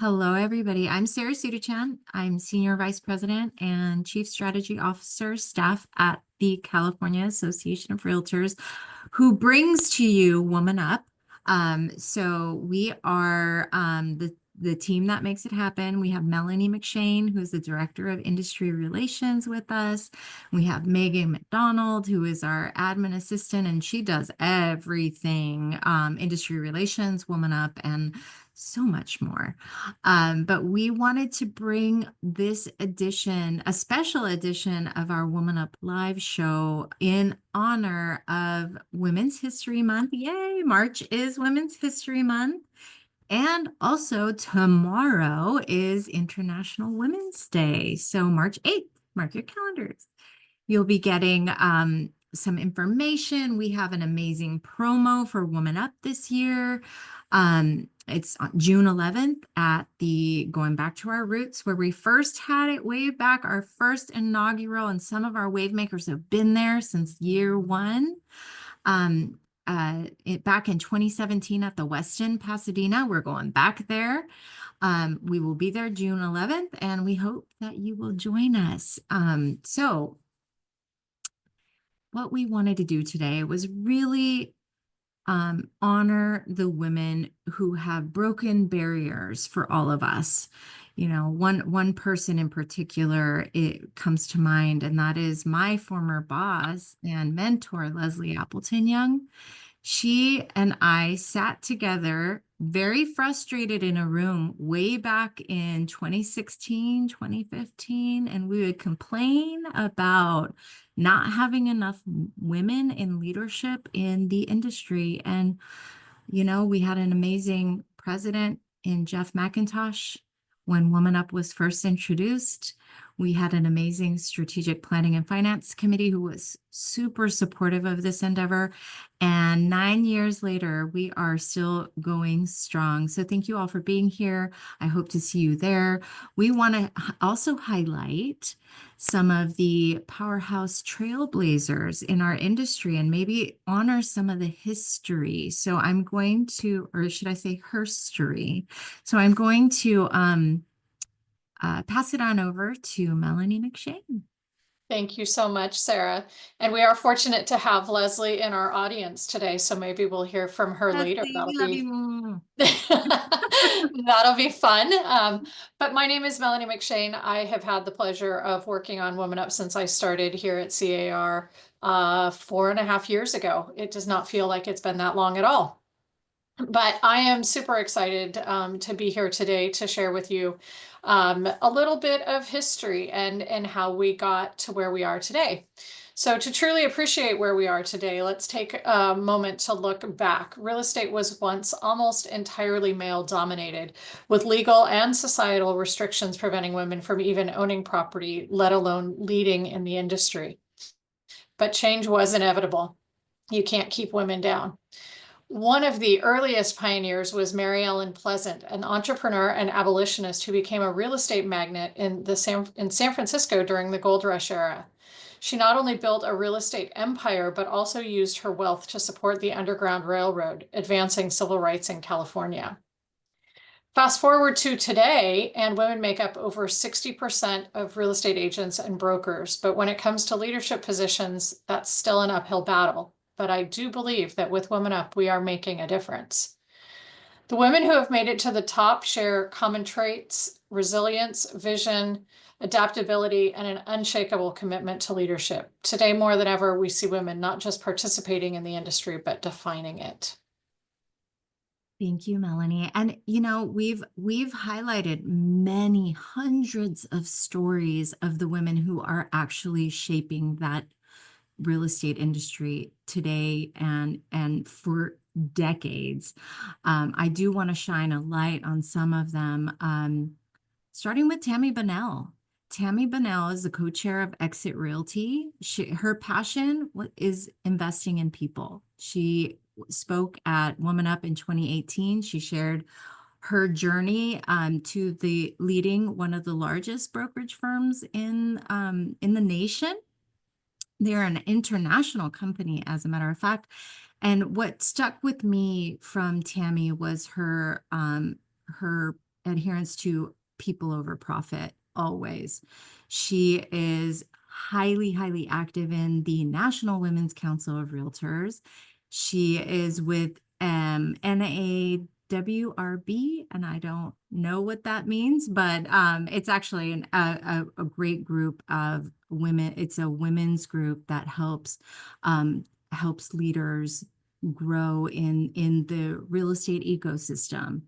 Hello, everybody. I'm Sarah Sudachan. I'm Senior Vice President and Chief Strategy Officer staff at the California Association of Realtors, who brings to you Woman Up. So we are the team that makes it happen. We have Melanie McShane, who's the Director of Industry Relations with us. We have Megan McDonald, who is our admin assistant, and she does everything, industry relations, Woman Up, and so much more. But we wanted to bring this edition, a special edition of our Woman Up live show in honor of Women's History Month. Yay! March is Women's History Month. And also tomorrow is International Women's Day. So March 8th, mark your calendars. You'll be getting some information. We have an amazing promo for Woman Up this year. It's on June 11th at the Going Back to Our Roots, where we first had it way back, our first inaugural, and some of our wave makers have been there since year one. Back in 2017 at the Westin Pasadena, we're going back there. We will be there June 11th, and we hope that you will join us. So what we wanted to do today was really honor the women who have broken barriers for all of us. You know, one person in particular, it comes to mind, and that is my former boss and mentor, Leslie Appleton Young. She and I sat together very frustrated in a room way back in 2016, 2015, and we would complain about not having enough women in leadership in the industry. And, you know, we had an amazing president in Jeff McIntosh when Woman Up was first introduced. We had an amazing strategic planning and finance committee who was super supportive of this endeavor. And 9 years later, we are still going strong. So thank you all for being here. I hope to see you there. We want to also highlight some of the powerhouse trailblazers in our industry and maybe honor some of the history. So I'm going to, or should I say herstory? So I'm going to pass it on over to Melanie McShane. Thank you so much, Sarah. And we are fortunate to have Leslie in our audience today, so maybe we'll hear from her later. Leslie, we love you. That'll be fun. But my name is Melanie McShane. I have had the pleasure of working on Woman Up since I started here at CAR 4.5 years ago. It does not feel like it's been that long at all. But I am super excited to be here today to share with you a little bit of history and how we got to where we are today. So to truly appreciate where we are today, let's take a moment to look back. Real estate was once almost entirely male dominated, with legal and societal restrictions preventing women from even owning property, let alone leading in the industry. But change was inevitable. You can't keep women down. One of the earliest pioneers was Mary Ellen Pleasant, an entrepreneur and abolitionist who became a real estate magnate in San Francisco during the Gold Rush era. She not only built a real estate empire, but also used her wealth to support the Underground Railroad, advancing civil rights in California. Fast forward to today, and women make up over 60% of real estate agents and brokers. But when it comes to leadership positions, that's still an uphill battle. But I do believe that with Women Up, we are making a difference. The women who have made it to the top share common traits: resilience, vision, adaptability, and an unshakable commitment to leadership. Today, more than ever, we see women not just participating in the industry, but defining it. Thank you, Melanie. And you know, we've highlighted many hundreds of stories of the women who are actually shaping that real estate industry today and for decades. I do want to shine a light on some of them, starting with Tammy Bunnell. Tammy Bunnell is the co-chair of Exit Realty. Her passion is investing in people. She spoke at Woman Up in 2018. She shared her journey to the leading one of the largest brokerage firms in the nation. They're an international company, as a matter of fact. And what stuck with me from Tammy was her adherence to people over profit always. She is highly, highly active in the National Women's Council of Realtors. She is with NAWRB, and I don't know what that means, but it's actually a great group of women. It's a women's group that helps leaders grow in the real estate ecosystem.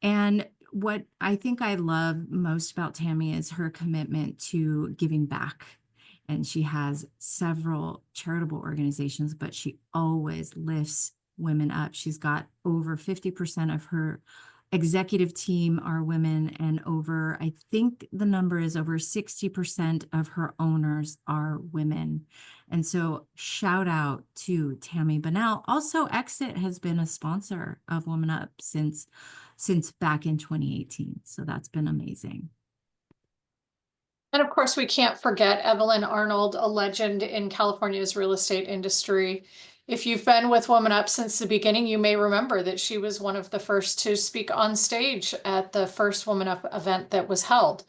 And what I think I love most about Tammy is her commitment to giving back. And she has several charitable organizations, but she always lifts women up. She's got over 50% of her executive team are women, and I think the number is over 60% of her owners are women. And so shout out to Tammy Bunnell. Also, Exit has been a sponsor of Woman Up since back in 2018. So that's been amazing. And of course, we can't forget Evelyn Arnold, a legend in California's real estate industry. If you've been with Woman Up since the beginning, you may remember that she was one of the first to speak on stage at the first Woman Up event that was held.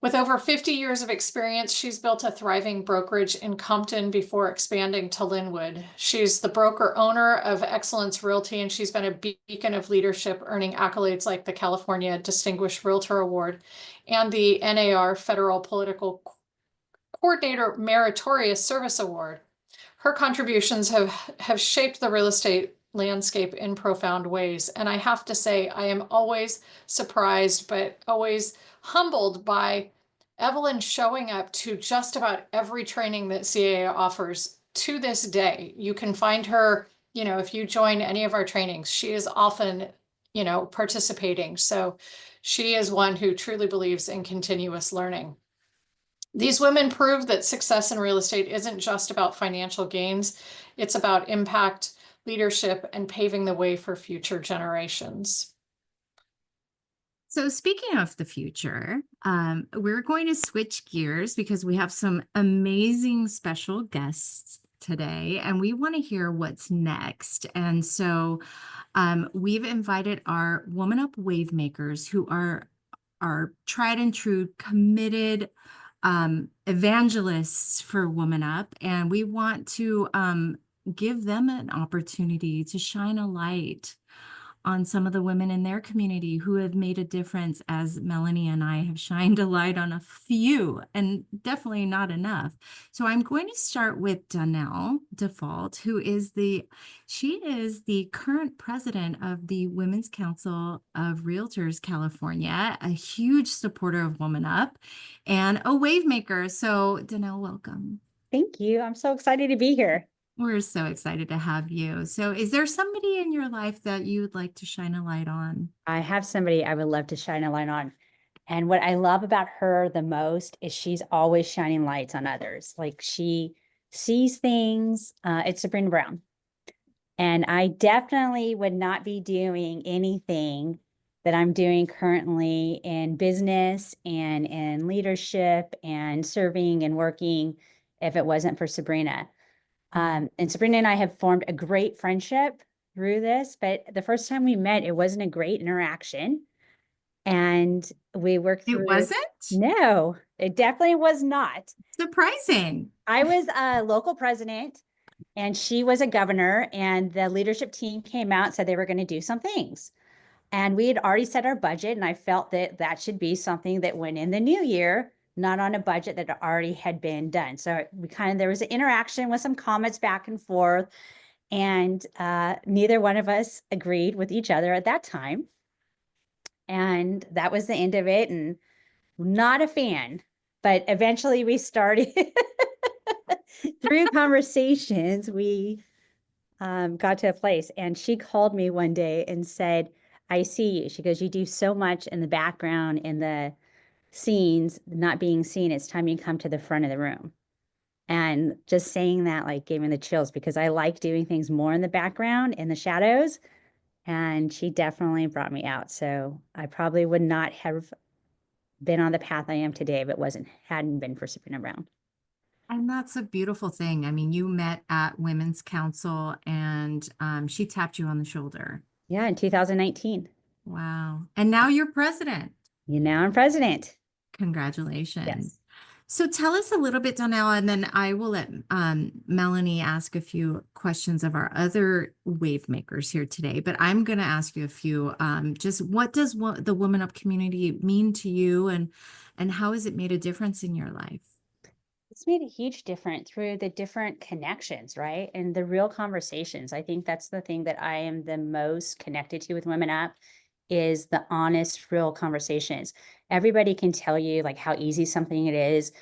With over 50 years of experience, she's built a thriving brokerage in Compton before expanding to Linwood. She's the broker owner of Excellence Realty, and she's been a beacon of leadership, earning accolades like the California Distinguished Realtor Award and the NAR Federal Political Coordinator Meritorious Service Award. Her contributions have shaped the real estate landscape in profound ways. And I have to say, I am always surprised, but always humbled by Evelyn showing up to just about every training that CAA offers to this day. You can find her, if you join any of our trainings, she is often, participating. So she is one who truly believes in continuous learning. These women prove that success in real estate isn't just about financial gains. It's about impact, leadership, and paving the way for future generations. So speaking of the future, we're going to switch gears because we have some amazing special guests today, and we want to hear what's next. And so we've invited our Woman Up Wave Makers, who are tried and true, committed evangelists for Woman Up, and we want to give them an opportunity to shine a light on some of the women in their community who have made a difference, as Melanie and I have shined a light on a few, and definitely not enough. So I'm going to start with Donnell Default, she is the current president of the Women's Council of Realtors California, a huge supporter of Woman Up, and a wave maker. So Donnell, welcome. Thank you. I'm so excited to be here. We're so excited to have you. So is there somebody in your life that you would like to shine a light on? I have somebody I would love to shine a light on. And what I love about her the most is she's always shining lights on others. Like she sees things. It's Sabrina Brown. And I definitely would not be doing anything that I'm doing currently in business and in leadership and serving and working if it wasn't for Sabrina. And Sabrina and I have formed a great friendship through this, but the first time we met, it wasn't a great interaction. And we worked through. It wasn't? No, it definitely was not. Surprising. I was a local president and she was a governor, and the leadership team came out and said they were going to do some things. And we had already set our budget, and I felt that that should be something that went in the new year, not on a budget that already had been done. So there was an interaction with some comments back and forth, and neither one of us agreed with each other at that time. And that was the end of it, and not a fan. But eventually we started through conversations, we got to a place, and she called me one day and said, I see you. She goes, you do so much in the background, in the scenes, not being seen. It's time you come to the front of the room. And just saying that like gave me the chills, because I like doing things more in the background, in the shadows. And she definitely brought me out. So I probably would not have been on the path I am today if it hadn't been for Sabrina Brown. And that's a beautiful thing. I mean, you met at Women's Council and she tapped you on the shoulder. Yeah, in 2019. Wow. And now you're president. You know, I'm president. Congratulations. Yes. So tell us a little bit, Donnell, and then I will let Melanie ask a few questions of our other wave makers here today. But I'm going to ask you a few. Just what does the Woman Up community mean to you, and how has it made a difference in your life? It's made a huge difference through the different connections, right? And the real conversations. I think that's the thing that I am the most connected to with Women Up is the honest, real conversations. Everybody can tell you like how easy something it is.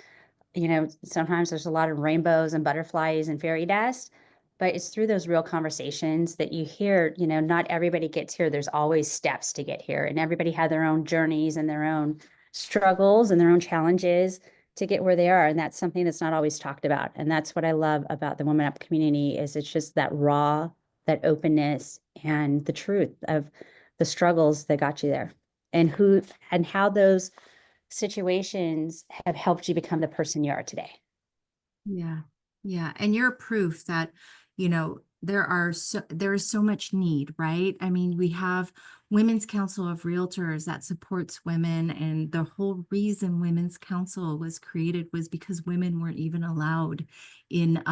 You know, sometimes there's a lot of rainbows and butterflies and fairy dust, but it's through those real conversations that you hear, you know, not everybody gets here. There's always steps to get here, and everybody had their own journeys and their own struggles and their own challenges to get where they are. And that's something that's not always talked about. And that's what I love about the Woman Up community is it's just that raw, that openness and the truth of the struggles that got you there and who and how those situations have helped you become the person you are today. Yeah. Yeah. And you're proof that, there is so much need, right? I mean, we have Women's Council of Realtors that supports women, and the whole reason Women's Council was created was because women weren't even allowed in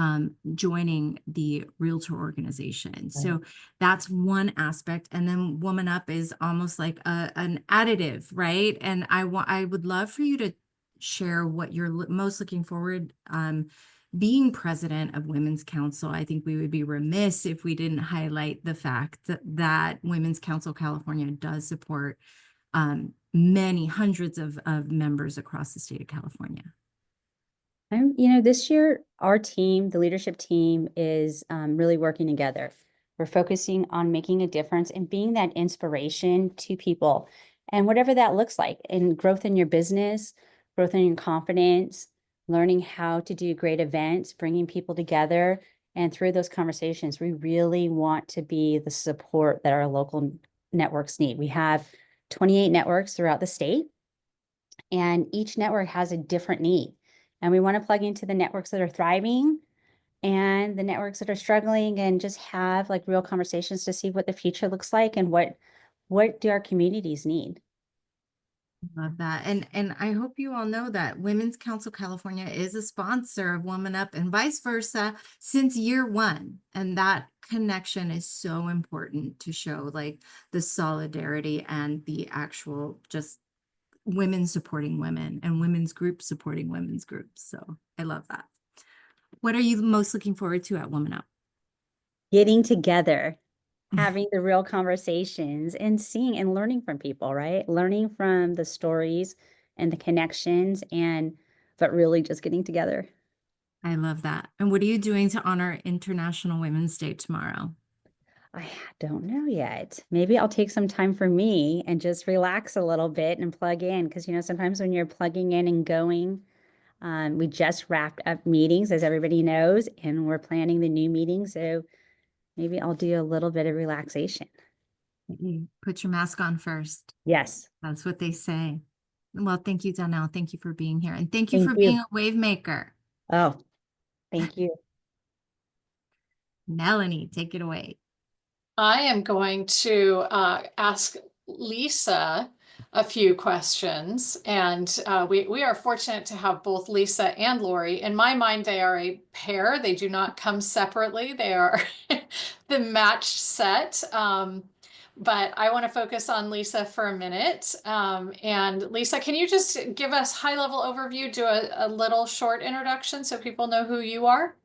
joining the realtor organization. So that's one aspect. And then Woman Up is almost like an additive, right? And I would love for you to share what you're most looking forward being president of Women's Council. I think we would be remiss if we didn't highlight the fact that Women's Council California does support many hundreds of members across the state of California. You know, this year, our team, the leadership team, is really working together. We're focusing on making a difference and being that inspiration to people. And whatever that looks like, in growth in your business, growth in your confidence, learning how to do great events, bringing people together. And through those conversations, we really want to be the support that our local networks need. We have 28 networks throughout the state, and each network has a different need. And we want to plug into the networks that are thriving and the networks that are struggling and just have like real conversations to see what the future looks like and what do our communities need. Love that. And I hope you all know that Women's Council California is a sponsor of Woman Up and vice versa since year one. And that connection is so important to show like the solidarity and the actual just women supporting women and women's groups supporting women's groups. So I love that. What are you most looking forward to at Woman Up? Getting together, having the real conversations and seeing and learning from people, right? Learning from the stories and the connections but really just getting together. I love that. And what are you doing to honor International Women's Day tomorrow? I don't know yet. Maybe I'll take some time for me and just relax a little bit and plug in. Because, you know, sometimes when you're plugging in and going, we just wrapped up meetings, as everybody knows, and we're planning the new meeting. So maybe I'll do a little bit of relaxation. You put your mask on first. Yes. That's what they say. Well, thank you, Donnell. Thank you for being here. And thank you Thank for you. being a wave maker. Oh, thank you. Melanie, take it away. I am going to ask Lisa a few questions, and we are fortunate to have both Lisa and Lori. In my mind, they are a pair. They do not come separately. They are the matched set. But I want to focus on Lisa for a minute. And Lisa, can you just give us high-level overview, do a little short introduction so people know who you are?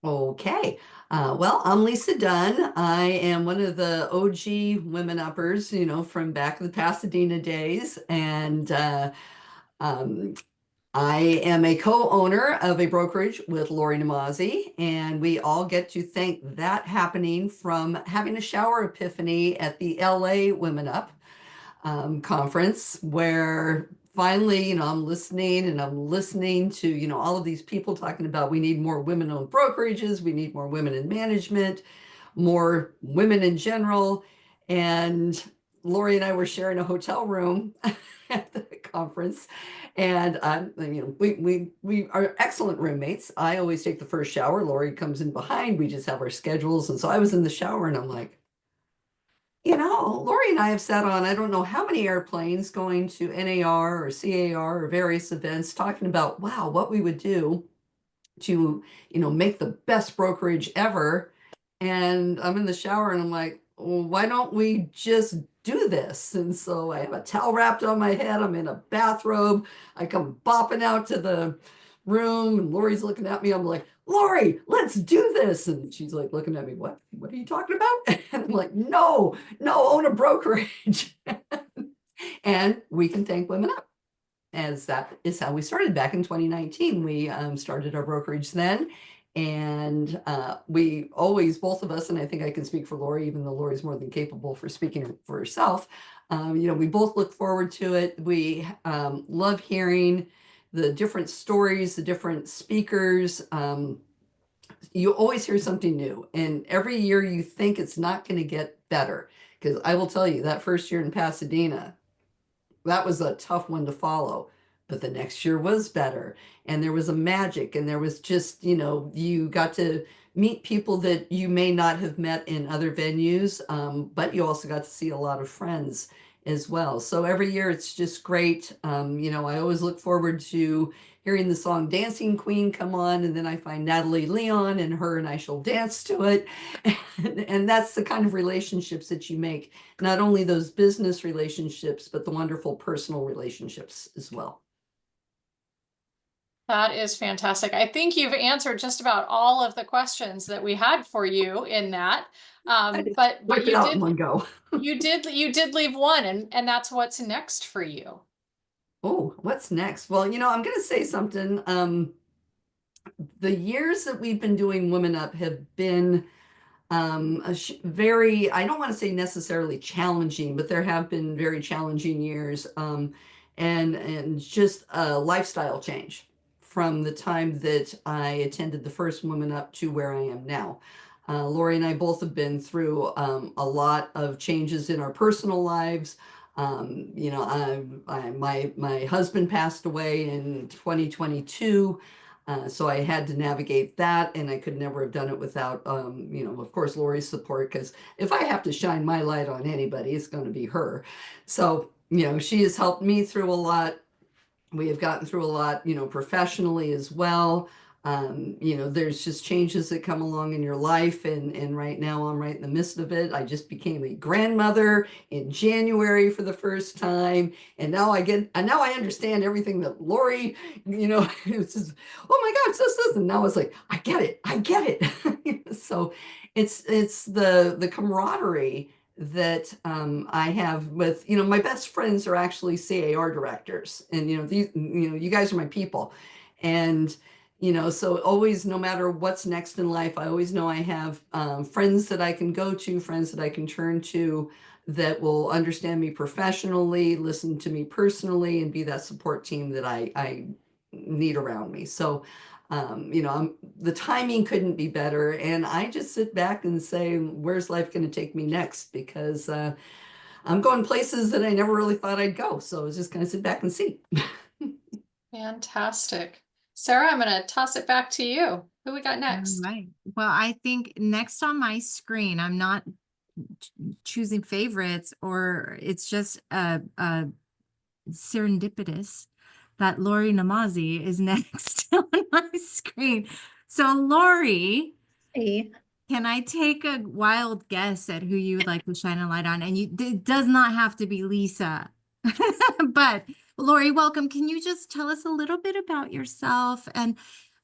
Okay. Well, I'm Lisa Dunn. I am one of the OG women uppers, from back in the Pasadena days. And um, I am a co-owner of a brokerage with Lori Namazi, and we all get to thank that happening from having a shower epiphany at the LA Women Up conference where finally, I'm listening and I'm listening to, all of these people talking about we need more women-owned brokerages, we need more women in management, more women in general. And Lori and I were sharing a hotel room at the conference. And we are excellent roommates. I always take the first shower. Lori comes in behind. We just have our schedules. And so I was in the shower and I'm like, Lori and I have sat on, I don't know how many airplanes going to NAR or CAR or various events talking about, wow, what we would do to, make the best brokerage ever. And I'm in the shower and I'm like, well, why don't we just do this? And so I have a towel wrapped on my head. I'm in a bathrobe. I come bopping out to the room and Lori's looking at me. I'm like, Lori, let's do this. And she's like looking at me, what are you talking about? And I'm like, no, own a brokerage. And we can thank Women Up, as that is how we started back in 2019. We started our brokerage then. And we always, both of us, and I think I can speak for Lori, even though Lori's more than capable for speaking for herself, we both look forward to it. We love hearing the different stories, the different speakers. You always hear something new. And every year you think it's not going to get better. Because I will tell you, that first year in Pasadena, that was a tough one to follow, but the next year was better. And there was a magic, and there was just, you got to meet people that you may not have met in other venues, but you also got to see a lot of friends as well. So every year it's just great. I always look forward to hearing the song Dancing Queen come on, and then I find Natalie Leon and her and I shall dance to it. And that's the kind of relationships that you make, not only those business relationships, but the wonderful personal relationships as well. That is fantastic. I think you've answered just about all of the questions that we had for you in that. But Wipe it you out in one go. you did leave one, and that's what's next for you. Oh, what's next? Well, I'm going to say something. The years that we've been doing Women Up have been very, I don't want to say necessarily challenging, but there have been very challenging years, and just a lifestyle change from the time that I attended the first Women Up to where I am now. Lori and I both have been through a lot of changes in our personal lives. My husband passed away in 2022. So I had to navigate that, and I could never have done it without, of course, Lori's support, because if I have to shine my light on anybody, it's going to be her. So, she has helped me through a lot. We have gotten through a lot, professionally as well. There's just changes that come along in your life, and right now I'm right in the midst of it. I just became a grandmother in January for the first time, and now I understand everything that Lori, it's just, oh my God, this, and now it's like I get it. So it's the camaraderie that I have with, my best friends are actually CAR directors, and you guys are my people. And so always, no matter what's next in life, I always know I have friends that I can go to, friends that I can turn to, that will understand me professionally, listen to me personally, and be that support team that I need around me. So the timing couldn't be better. And I just sit back and say, where's life going to take me next? Because I'm going places that I never really thought I'd go. So I was just going to sit back and see. Fantastic. Sarah, I'm going to toss it back to you. Who we got next? All right. Well, I think next on my screen, I'm not choosing favorites, or it's just serendipitous that Lori Namazi is next on my screen. So Lori, Hey. can I take a wild guess at who you would like to shine a light on? And it does not have to be Lisa. But Lori, welcome. Can you just tell us a little bit about yourself? And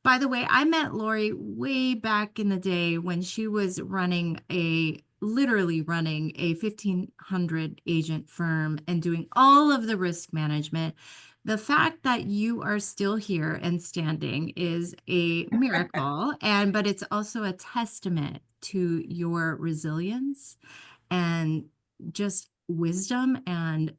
by the way, I met Lori way back in the day when she was literally running a 1,500 agent firm and doing all of the risk management. The fact that you are still here and standing is a miracle, but it's also a testament to your resilience and just wisdom, and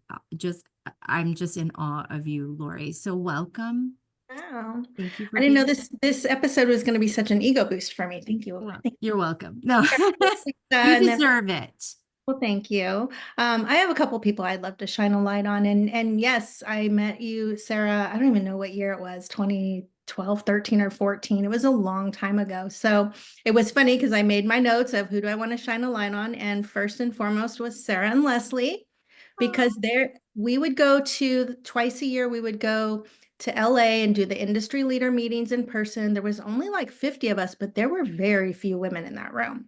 I'm just in awe of you, Lori. So welcome. Wow. Thank you for I didn't know being this episode was going to be such an ego boost for me. Thank you. here. Thank You're welcome. No, you. you And then- deserve it. well, thank you. I have a couple people I'd love to shine a light on. And yes, I met you, Sarah. I don't even know what year it was, 2010, 12, 13, or 14. It was a long time ago. So it was funny because I made my notes of who do I want to shine a light on. And first and foremost was Sarah and Leslie, because we would go to twice a year, we would go to LA and do the industry leader meetings in person. There was only like 50 of us, but there were very few women in that room.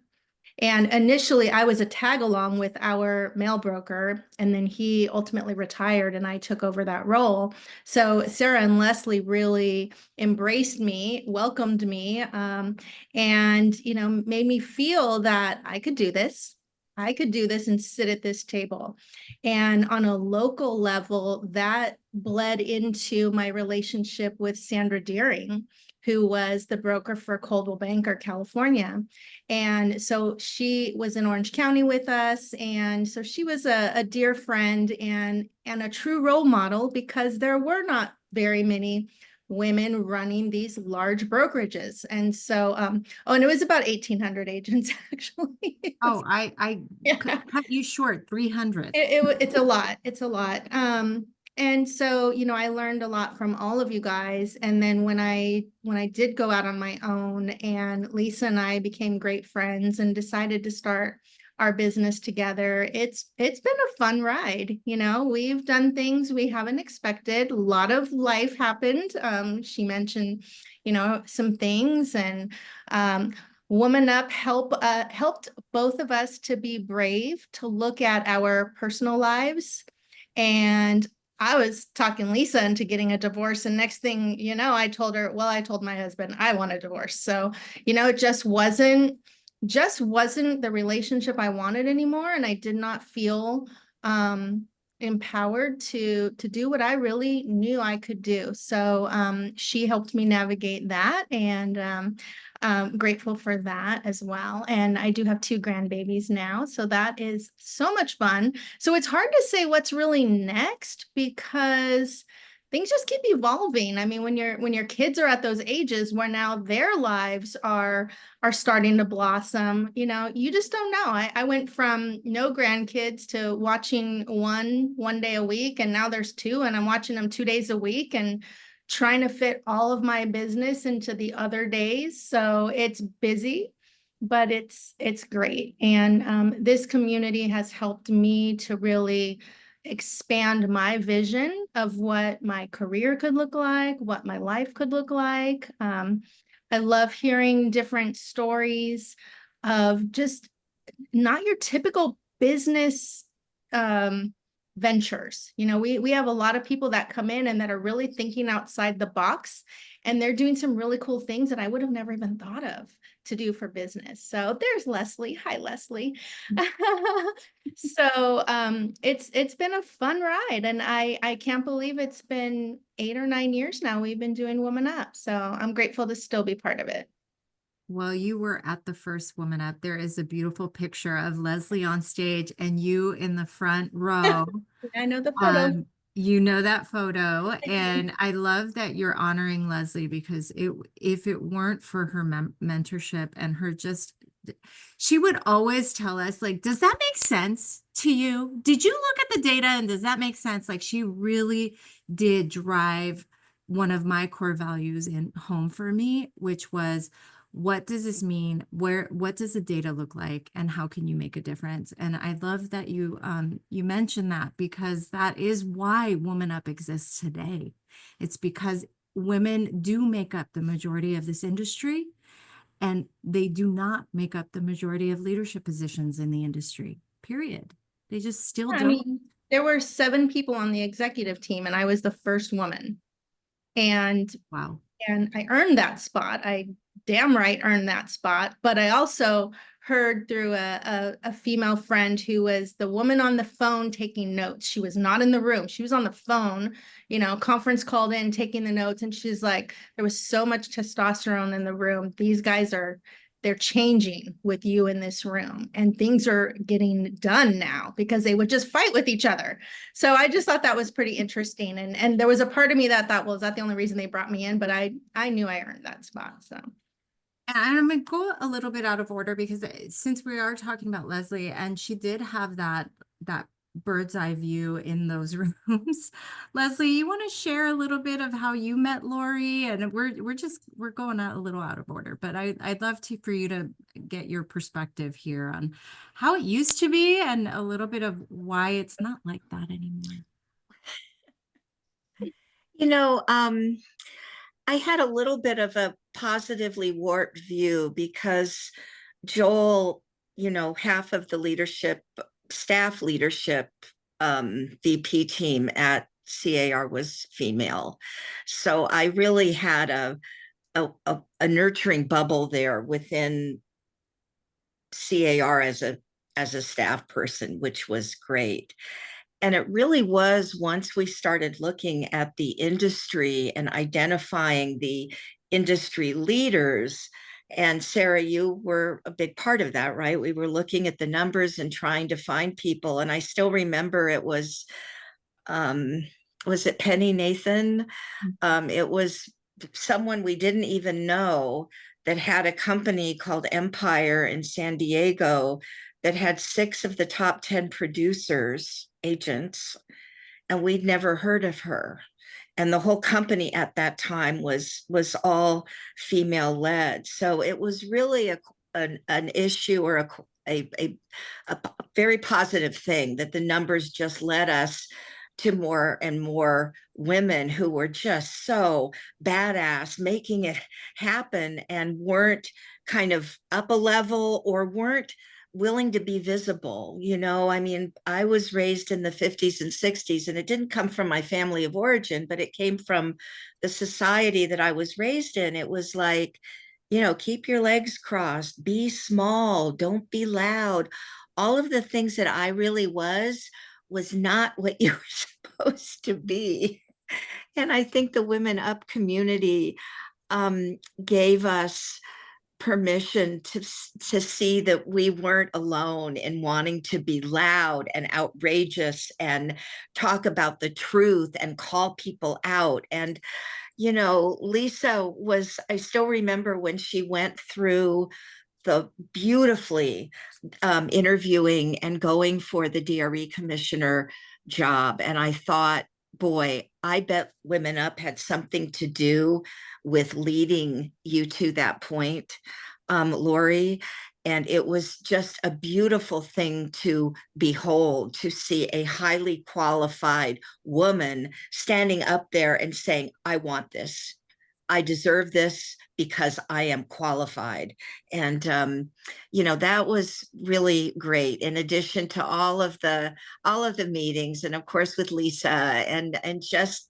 And initially, I was a tag along with our mail broker, and then he ultimately retired, and I took over that role. So Sarah and Leslie really embraced me, welcomed me, and made me feel that I could do this. I could do this and sit at this table. And on a local level, that bled into my relationship with Sandra Deering, who was the broker for Coldwell Banker, California. And so she was in Orange County with us. And so she was a dear friend and a true role model, because there were not very many women running these large brokerages. And so, and it was about 1,800 agents, actually. Oh, I Yeah. cut you short, 300. It's a lot. It's a lot. And so, I learned a lot from all of you guys. And then when I did go out on my own, and Lisa and I became great friends and decided to start our business together, it's been a fun ride. We've done things we haven't expected. A lot of life happened. She mentioned, some things, and WomanUP helped both of us to be brave, to look at our personal lives. And I was talking Lisa into getting a divorce. And next thing I told my husband I want a divorce. So, it just wasn't the relationship I wanted anymore. And I did not feel empowered to do what I really knew I could do. So she helped me navigate that, and grateful for that as well. And I do have 2 grandbabies now, so that is so much fun. So it's hard to say what's really next, because things just keep evolving. I mean, when your kids are at those ages where now their lives are starting to blossom, you just don't know. I went from no grandkids to watching one day a week, and now there's 2, and I'm watching them 2 days a week, and trying to fit all of my business into the other days. So it's busy, but it's great. And this community has helped me to really expand my vision of what my career could look like, what my life could look like. I love hearing different stories of just not your typical business ventures. We have a lot of people that come in and that are really thinking outside the box, and they're doing some really cool things that I would have never even thought of to do for business. So there's Leslie. Hi, Leslie. So it's been a fun ride, and I can't believe it's been 8 or 9 years now we've been doing WomanUP. So I'm grateful to still be part of it. Well, you were at the first WomanUP. There is a beautiful picture of Leslie on stage and you in the front row. I know the photo. You know that photo, and I love that you're honoring Leslie, because if it weren't for her mentorship and her she would always tell us, like, does that make sense to you? Did you look at the data and does that make sense? Like, she really did drive one of my core values in home for me, which was, what does this mean? What does the data look like, and how can you make a difference? And I love that you mentioned that, because that is why WomanUP exists today. It's because women do make up the majority of this industry, and they do not make up the majority of leadership positions in the industry, period. They just still I don't. mean, there were 7 people on the executive team, and I was the first woman. And Wow. I earned that spot. I damn right earned that spot. But I also heard through a female friend who was the woman on the phone taking notes. She was not in the room. She was on the phone, conference called in, taking the notes. And she's like, there was so much testosterone in the room. These guys they're changing with you in this room, and things are getting done now, because they would just fight with each other. So I just thought that was pretty interesting. And there was a part of me that thought, well, is that the only reason they brought me in? But I knew I earned that spot. So. And I'm going to go a little bit out of order, because since we are talking about Leslie, and she did have that bird's eye view in those rooms. Leslie, you want to share a little bit of how you met Lori? And we're going out a little out of order, but I'd love for you to get your perspective here on how it used to be and a little bit of why it's not like that anymore. You know, I had a little bit of a positively warped view because Joel, half of the staff leadership, VP team at CAR was female. So I really had a nurturing bubble there within CAR as a staff person, which was great. And it really was once we started looking at the industry and identifying the industry leaders. And Sarah, you were a big part of that, right? We were looking at the numbers and trying to find people. And I still remember was it Penny Nathan? It was someone we didn't even know that had a company called Empire in San Diego that had 6 of the top 10 producers, agents, and we'd never heard of her. And the whole company at that time was all female led. So it was really an issue or a very positive thing that the numbers just led us to more and more women who were just so badass making it happen and weren't kind of up a level or weren't willing to be visible. I mean, I was raised in the 50s and 60s, and it didn't come from my family of origin, but it came from the society that I was raised in. It was like, keep your legs crossed, be small, don't be loud. All of the things that I really was not what you were supposed to be. And I think the WomanUP community gave us permission to see that we weren't alone in wanting to be loud and outrageous and talk about the truth and call people out. And Lisa I still remember when she went through the beautifully interviewing and going for the DRE commissioner job. And I thought, boy, I bet WomanUP had something to do with leading you to that point, Lori. And it was just a beautiful thing to behold, to see a highly qualified woman standing up there and saying, I want this. I deserve this because I am qualified. And, that was really great. In addition to all of the meetings, and of course with Lisa and just,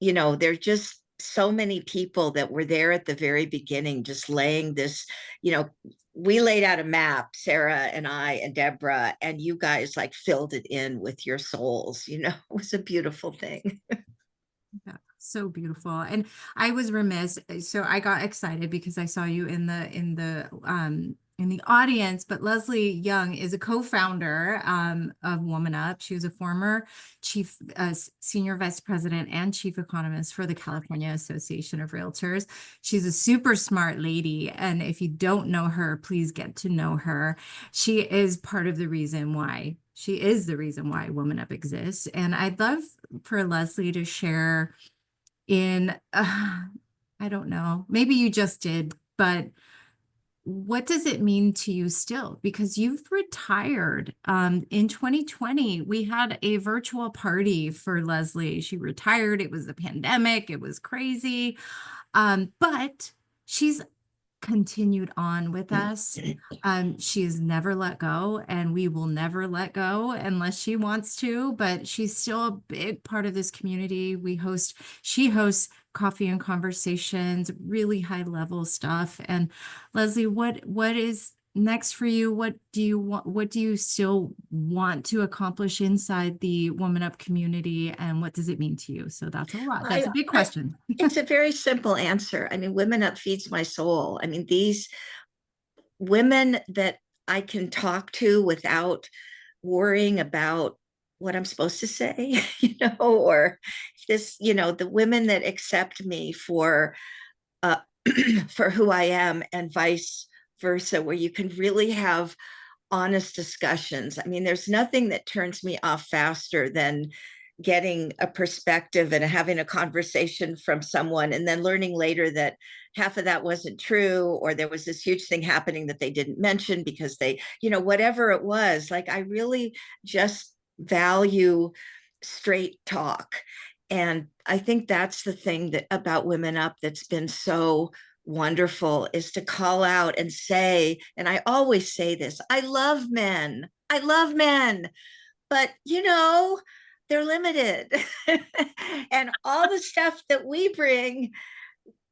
there's just so many people that were there at the very beginning, just laying this, we laid out a map, Sarah and I and Deborah, and you guys like filled it in with your souls. It was a beautiful thing. Yeah, so beautiful. And I was remiss. So I got excited because I saw you in the audience, but Leslie Young is a co-founder of WomanUP. She was a former senior vice president and chief economist for the California Association of Realtors. She's a super smart lady. And if you don't know her, please get to know her. She is part of the reason why WomanUP exists. And I'd love for Leslie to share I don't know, maybe you just did, but what does it mean to you still? Because you've retired. In 2020, we had a virtual party for Leslie. She retired. It was a pandemic. It was crazy. But she's continued on with us. She's never let go, and we will never let go unless she wants to, but she's still a big part of this community. She hosts coffee and conversations, really high level stuff. And Leslie, what is next for you? What do you still want to accomplish inside the WomanUP community, and what does it mean to you? So that's a lot. That's a big question. It's a very simple answer. I mean, WomanUP feeds my soul. I mean, these women that I can talk to without worrying about what I'm supposed to say, or this, the women that accept me for for who I am and vice versa, where you can really have honest discussions. I mean, there's nothing that turns me off faster than getting a perspective and having a conversation from someone and then learning later that half of that wasn't true, or there was this huge thing happening that they didn't mention because they, whatever it was. Like, I really just value straight talk. And I think that's the thing that about Women Up that's been so wonderful, is to call out and say, and I always say this, I love men, but they're limited. And all the stuff that we bring,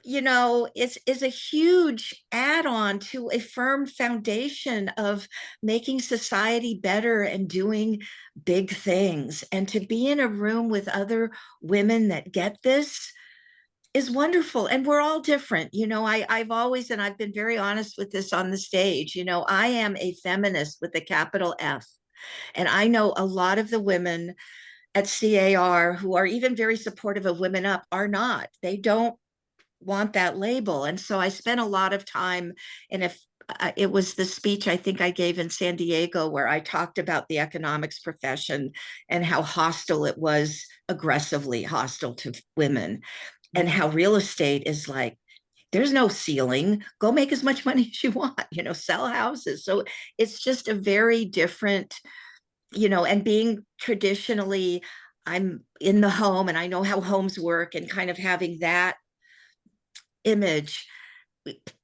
is a huge add-on to a firm foundation of making society better and doing big things. And to be in a room with other women that get this is wonderful. And we're all different. I've always, and I've been very honest with this on the stage, I am a feminist with a capital F. And I know a lot of the women at CAR who are even very supportive of Women Up are not. They don't want that label. And so I spent a lot of time, and if it was the speech I think I gave in San Diego where I talked about the economics profession and how hostile it was, aggressively hostile to women, and how real estate is like, there's no ceiling, go make as much money as you want, sell houses. So it's just a very different, and being traditionally, I'm in the home and I know how homes work, and kind of having that image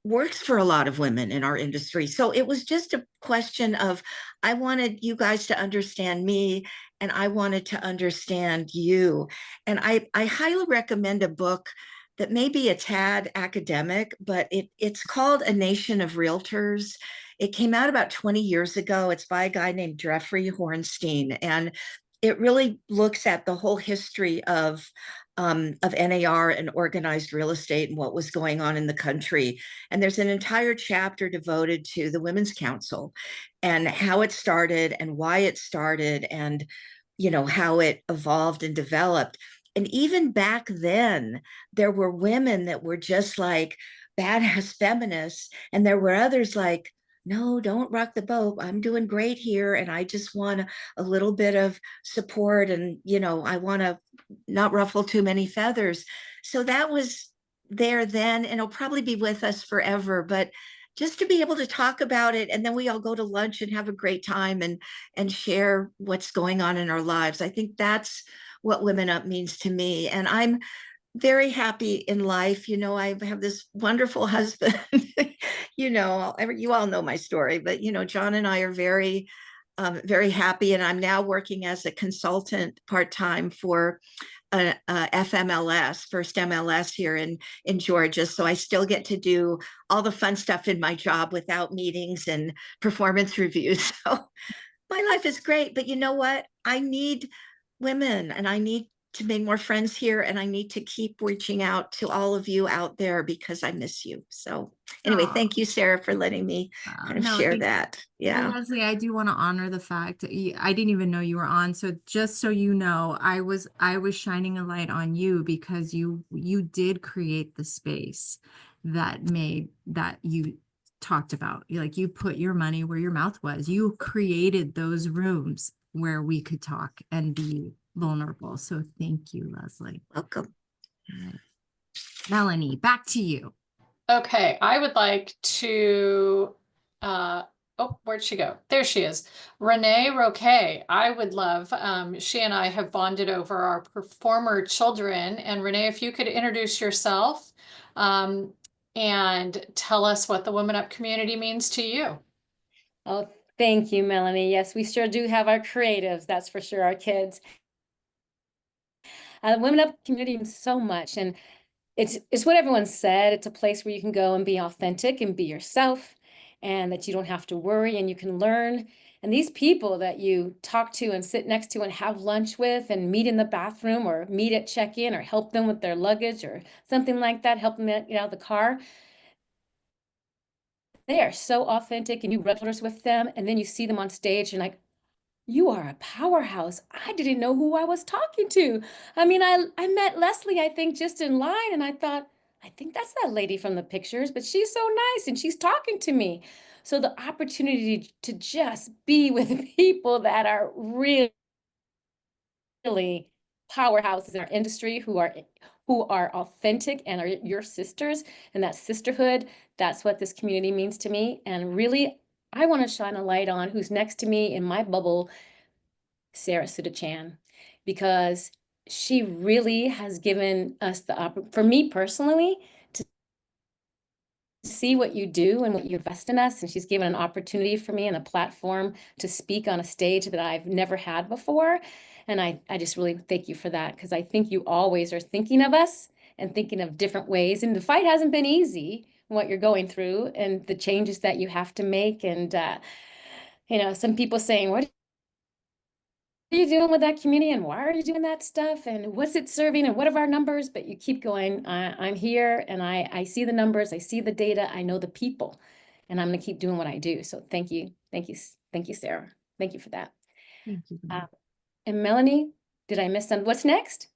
works for a lot of women in our industry. So it was just a question of, I wanted you guys to understand me, and I wanted to understand you. And I highly recommend a book that may be a tad academic, but it's called A Nation of Realtors. It came out about 20 years ago. It's by a guy named Jeffrey Hornstein, and it really looks at the whole history of NAR and organized real estate and what was going on in the country. And there's an entire chapter devoted to the Women's Council and how it started and why it started, and how it evolved and developed. And even back then, there were women that were just like badass feminists, and there were others like, no, don't rock the boat, I'm doing great here, and I just want a little bit of support, and I want to not ruffle too many feathers. So that was there then, and it'll probably be with us forever. But just to be able to talk about it, and then we all go to lunch and have a great time and share what's going on in our lives. I think that's what Women Up means to me. And I'm very happy in life. I have this wonderful husband. You all know my story, but John and I are very very happy. And I'm now working as a consultant part-time for FMLS, First MLS here in Georgia. So I still get to do all the fun stuff in my job without meetings and performance reviews. So my life is great. But you know what? I need women, and I need to make more friends here, and I need to keep reaching out to all of you out there because I miss you. So anyway, thank you, Sarah, for letting me kind of share that. Yeah. Leslie, I do want to honor the fact that I didn't even know you were on. So just so you know, I was shining a light on you because you did create the space that you talked about. Like, you put your money where your mouth was. You created those rooms where we could talk and be vulnerable. So thank you, Leslie. Welcome. Melanie, back to you. Okay, I would like to, oh, where'd she go? There she is. Renee Roquet. I would love, she and I have bonded over our former children. And Renee, if you could introduce yourself and tell us what the Women Up community means to you. Oh, thank you, Melanie. Yes, we sure do have our creatives, that's for sure, our kids. The Women Up community means so much, and it's what everyone said. It's a place where you can go and be authentic and be yourself, and that you don't have to worry, and you can learn. And these people that you talk to and sit next to and have lunch with and meet in the bathroom or meet at check-in or help them with their luggage or something like that, help them get out of the car. They are so authentic, and you rub shoulders with them, and then you see them on stage and like, you are a powerhouse. I didn't know who I was talking to. I mean, I met Leslie, I think, just in line, and I thought, I think that's that lady from the pictures, but she's so nice and she's talking to me. So the opportunity to just be with people that are really powerhouses in our industry who are authentic and are your sisters, and that sisterhood, that's what this community means to me. And really, I want to shine a light on who's next to me in my bubble, Sarah Sudachan, because she really has given us for me personally, to see what you do and what you invest in us. And she's given an opportunity for me and a platform to speak on a stage that I've never had before. And I just really thank you for that, because I think you always are thinking of us and thinking of different ways. And the fight hasn't been easy, what you're going through and the changes that you have to make. And, some people saying, what are you doing with that community, and why are you doing that stuff, and what's it serving, and what are our numbers? But you keep going. I'm here, and I see the numbers, I see the data, I know the people, and I'm going to keep doing what I do. So thank you, Sarah. Thank you for that. Thank you. And Melanie, did I miss some? What's next?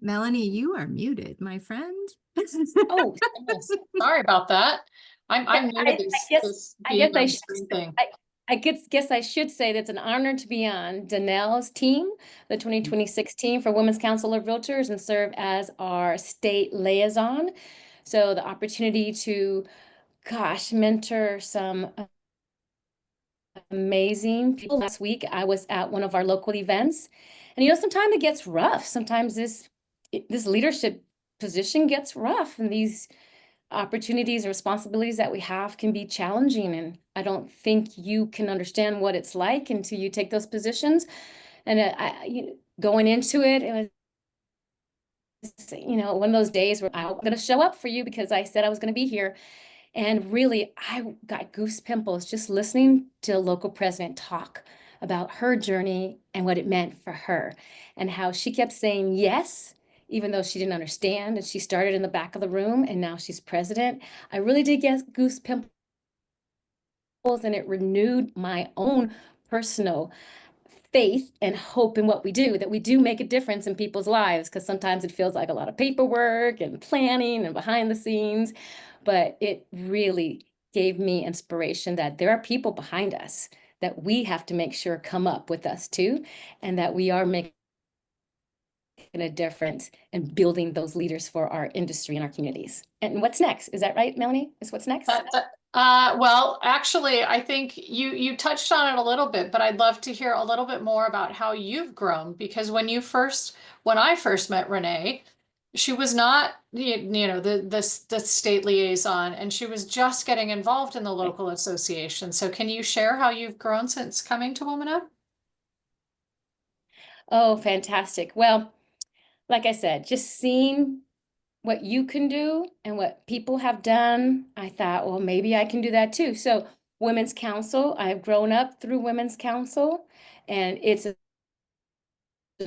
Melanie, you are muted, my friend. Oh, Sorry about that. I'm new to this being on screen thing. I guess I should say that it's an honor to be on Danelle's team, the 2026 team for Women's Council of Realtors, and serve as our state liaison. So the opportunity to, mentor some amazing people. Last week, I was at one of our local events, and sometimes it gets rough. Sometimes this leadership position gets rough, and these opportunities and responsibilities that we have can be challenging. And I don't think you can understand what it's like until you take those positions. And going into it, it was, one of those days where I'm going to show up for you because I said I was going to be here. And really, I got goose pimples just listening to a local president talk about her journey and what it meant for her, and how she kept saying yes, even though she didn't understand. And she started in the back of the room, and now she's president. I really did get goose pimples, and it renewed my own personal faith and hope in what we do, that we do make a difference in people's lives, because sometimes it feels like a lot of paperwork and planning and behind the scenes, but it really gave me inspiration that there are people behind us that we have to make sure come up with us too, and that we are making a difference and building those leaders for our industry and our communities. And what's next? Is that right, Melanie? Is what's next? Well, actually, I think you touched on it a little bit, but I'd love to hear a little bit more about how you've grown, because when I first met Renee, she was not, the state liaison, and she was just getting involved in the local association. So can you share how you've grown since coming to WomanUP? Oh, fantastic. Well, like I said, just seeing what you can do and what people have done, I thought, well, maybe I can do that too. So Women's Council, I've grown up through Women's Council, and it's an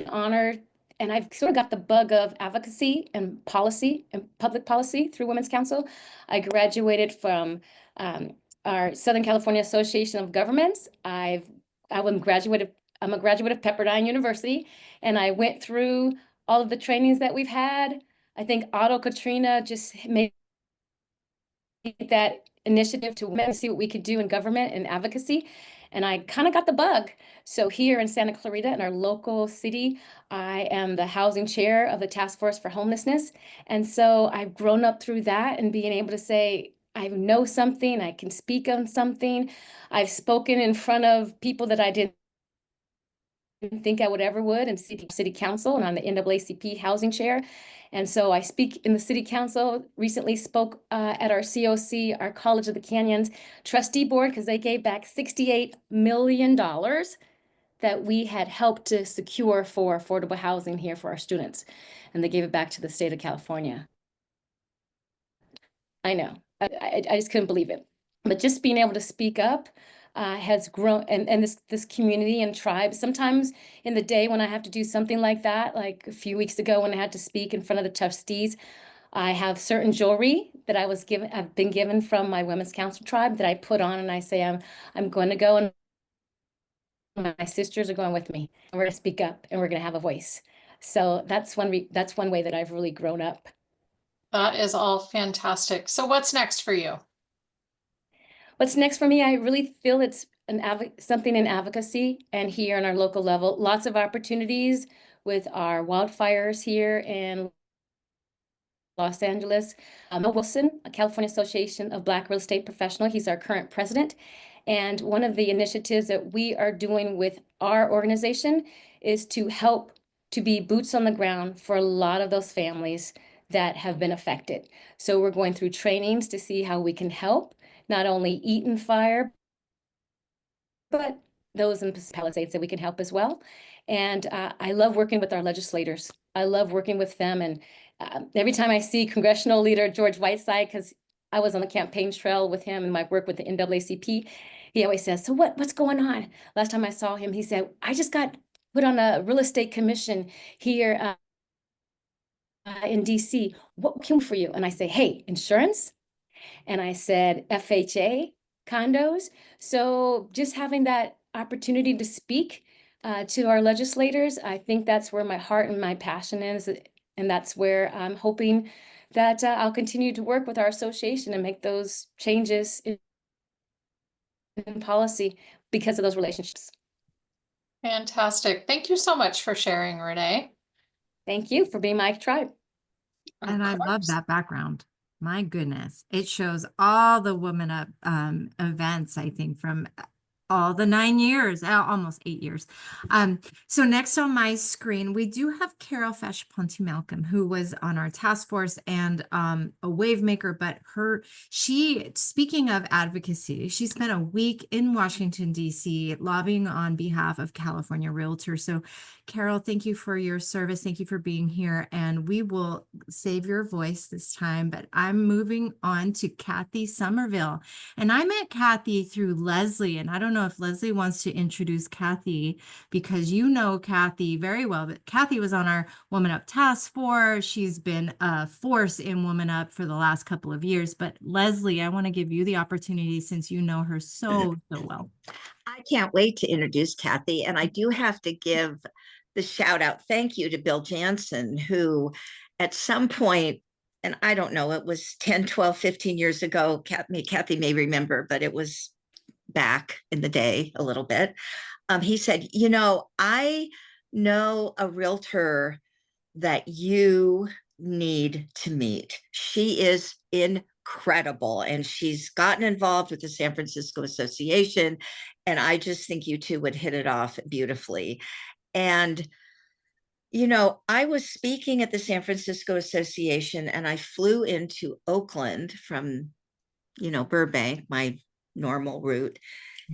honor. And I've sort of got the bug of advocacy and policy and public policy through Women's Council. I graduated from our Southern California Association of Governments. I'm a graduate of Pepperdine University, and I went through all of the trainings that we've had. I think Otto Katrina just made that initiative to see what we could do in government and advocacy. And I kind of got the bug. So here in Santa Clarita, in our local city, I am the housing chair of the Task Force for Homelessness. And so I've grown up through that and being able to say, I know something, I can speak on something. I've spoken in front of people that I didn't think I would ever would in city council, and I'm the NAACP housing chair. And so I speak in the city council, recently spoke at our COC, our College of the Canyons trustee board, because they gave back $68 million that we had helped to secure for affordable housing here for our students. And they gave it back to the state of California. I know, I just couldn't believe it. But just being able to speak up has grown, and this community and tribe. Sometimes in the day when I have to do something like that, like a few weeks ago when I had to speak in front of the trustees, I have certain jewelry that I've been given from my Women's Council tribe that I put on, and I say I'm going to go, and my sisters are going with me, and we're going to speak up, and we're going to have a voice. So that's one way that I've really grown up. That is all fantastic. So what's next for you? What's next for me? I really feel it's something in advocacy and here on our local level. Lots of opportunities with our wildfires here in Los Angeles. Bill Wilson, a California Association of Black Real Estate Professionals. He's our current president. And one of the initiatives that we are doing with our organization is to help to be boots on the ground for a lot of those families that have been affected. So we're going through trainings to see how we can help not only Eaton Fire, but those in Palisades that we can help as well. And I love working with our legislators. I love working with them. And every time I see Congressional Leader George Whiteside, because I was on the campaign trail with him in my work with the NAACP, he always says, so what's going on? Last time I saw him, he said, I just got put on a real estate commission here in DC. What can we do for you? And I say, hey, insurance? And I said, FHA condos. So just having that opportunity to speak to our legislators, I think that's where my heart and my passion is. And that's where I'm hoping that I'll continue to work with our association and make those changes in policy because of those relationships. Fantastic. Thank you so much for sharing, Renee. Thank you for being my tribe. And I love that background. My goodness. It shows all the Woman Up events, I think, from all the 9 years, almost 8 years. So next on my screen, we do have Carol Fesh-Ponte Malcolm, who was on our task force and a wave maker, but speaking of advocacy, she spent a week in Washington, D.C. lobbying on behalf of California realtors. So Carol, thank you for your service. Thank you for being here. And we will save your voice this time, but I'm moving on to Kathy Somerville. And I met Kathy through Leslie, and I don't know if Leslie wants to introduce Kathy because you know Kathy very well, but Kathy was on our Woman Up task force. She's been a force in Woman Up for the last couple of years. But Leslie, I want to give you the opportunity since you know her so well. I can't wait to introduce Kathy, and I do have to give the shout out thank you to Bill Jansen, who at some point, and I don't know, it was 10, 12, 15 years ago, Kathy may remember, but it was back in the day a little bit. He said, you know, I know a realtor that you need to meet. She is incredible, and she's gotten involved with the San Francisco Association, and I just think you two would hit it off beautifully. And you know, I was speaking at the San Francisco Association, and I flew into Oakland from, you know, Burbank, my normal route.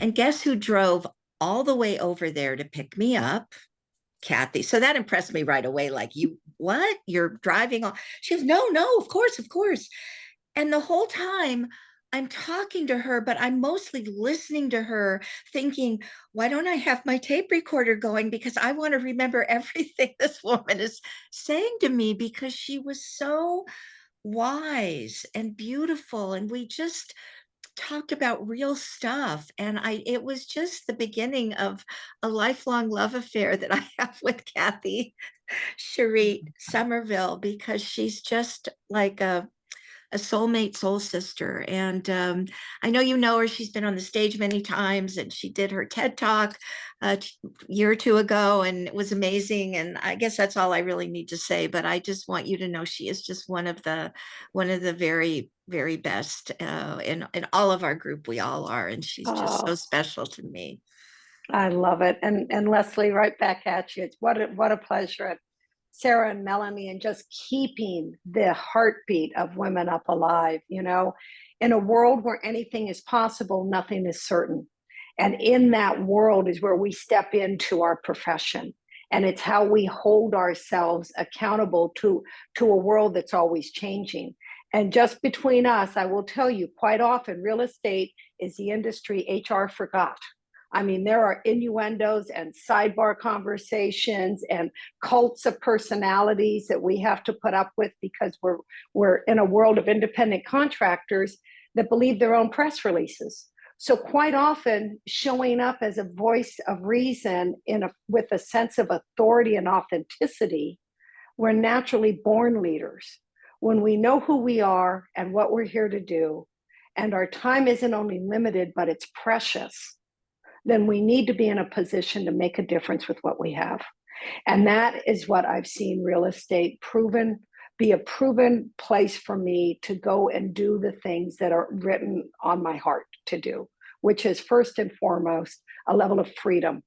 And guess who drove all the way over there to pick me up? Kathy. So that impressed me right away. Like, you, what? You're driving on? She goes, no, of course, of course. And the whole time I'm talking to her, but I'm mostly listening to her thinking, why don't I have my tape recorder going? Because I want to remember everything this woman is saying to me, because she was so wise and beautiful. And we just talked about real stuff. And it was just the beginning of a lifelong love affair that I have with Kathy Cherie Somerville, because she's just like a soulmate, soul sister. And I know you know her. She's been on the stage many times, and she did her TED Talk a year or two ago, and it was amazing. And I guess that's all I really need to say. But I just want you to know she is just one of the very, very best in all of our group. We all are, and she's just so special to me. I love it. And Leslie, right back at you. It's what a pleasure. Sarah and Melanie, and just keeping the heartbeat of Women Up alive. You know, in a world where anything is possible, nothing is certain. And in that world is where we step into our profession. And it's how we hold ourselves accountable to a world that's always changing. And just between us, I will tell you, quite often, real estate is the industry HR forgot. I mean, there are innuendos and sidebar conversations and cults of personalities that we have to put up with because we're in a world of independent contractors that believe their own press releases. So quite often, showing up as a voice of reason with a sense of authority and authenticity, we're naturally born leaders. When we know who we are and what we're here to do, and our time isn't only limited, but it's precious, then we need to be in a position to make a difference with what we have. And that is what I've seen real estate be a proven place for me to go and do the things that are written on my heart to do, which is first and foremost a level of freedom,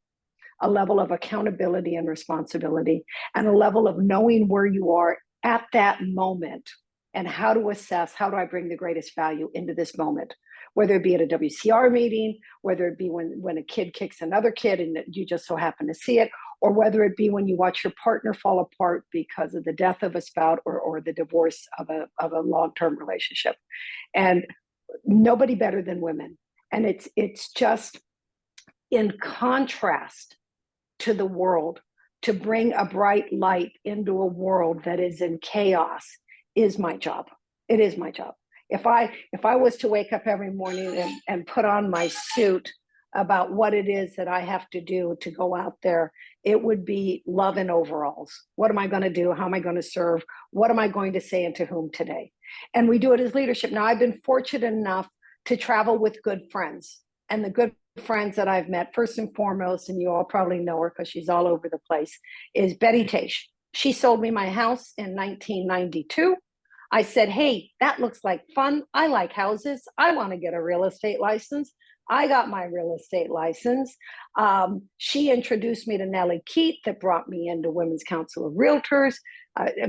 a level of accountability and responsibility, and a level of knowing where you are at that moment and how to assess, how do I bring the greatest value into this moment, whether it be at a WCR meeting, whether it be when a kid kicks another kid and you just so happen to see it, or whether it be when you watch your partner fall apart because of the death of a spouse or the divorce of a long-term relationship. And nobody better than women. And it's just in contrast to the world, to bring a bright light into a world that is in chaos is my job. It is my job. If I was to wake up every morning and put on my suit about what it is that I have to do to go out there, it would be love in overalls. What am I going to do? How am I going to serve? What am I going to say and to whom today? And we do it as leadership. Now, I've been fortunate enough to travel with good friends, and the good friends that I've met, first and foremost, and you all probably know her because she's all over the place, is Betty Taish. She sold me my house in 1992. I said, hey, that looks like fun. I like houses. I want to get a real estate license. I got my real estate license. She introduced me to Nellie Keat, that brought me into Women's Council of Realtors. I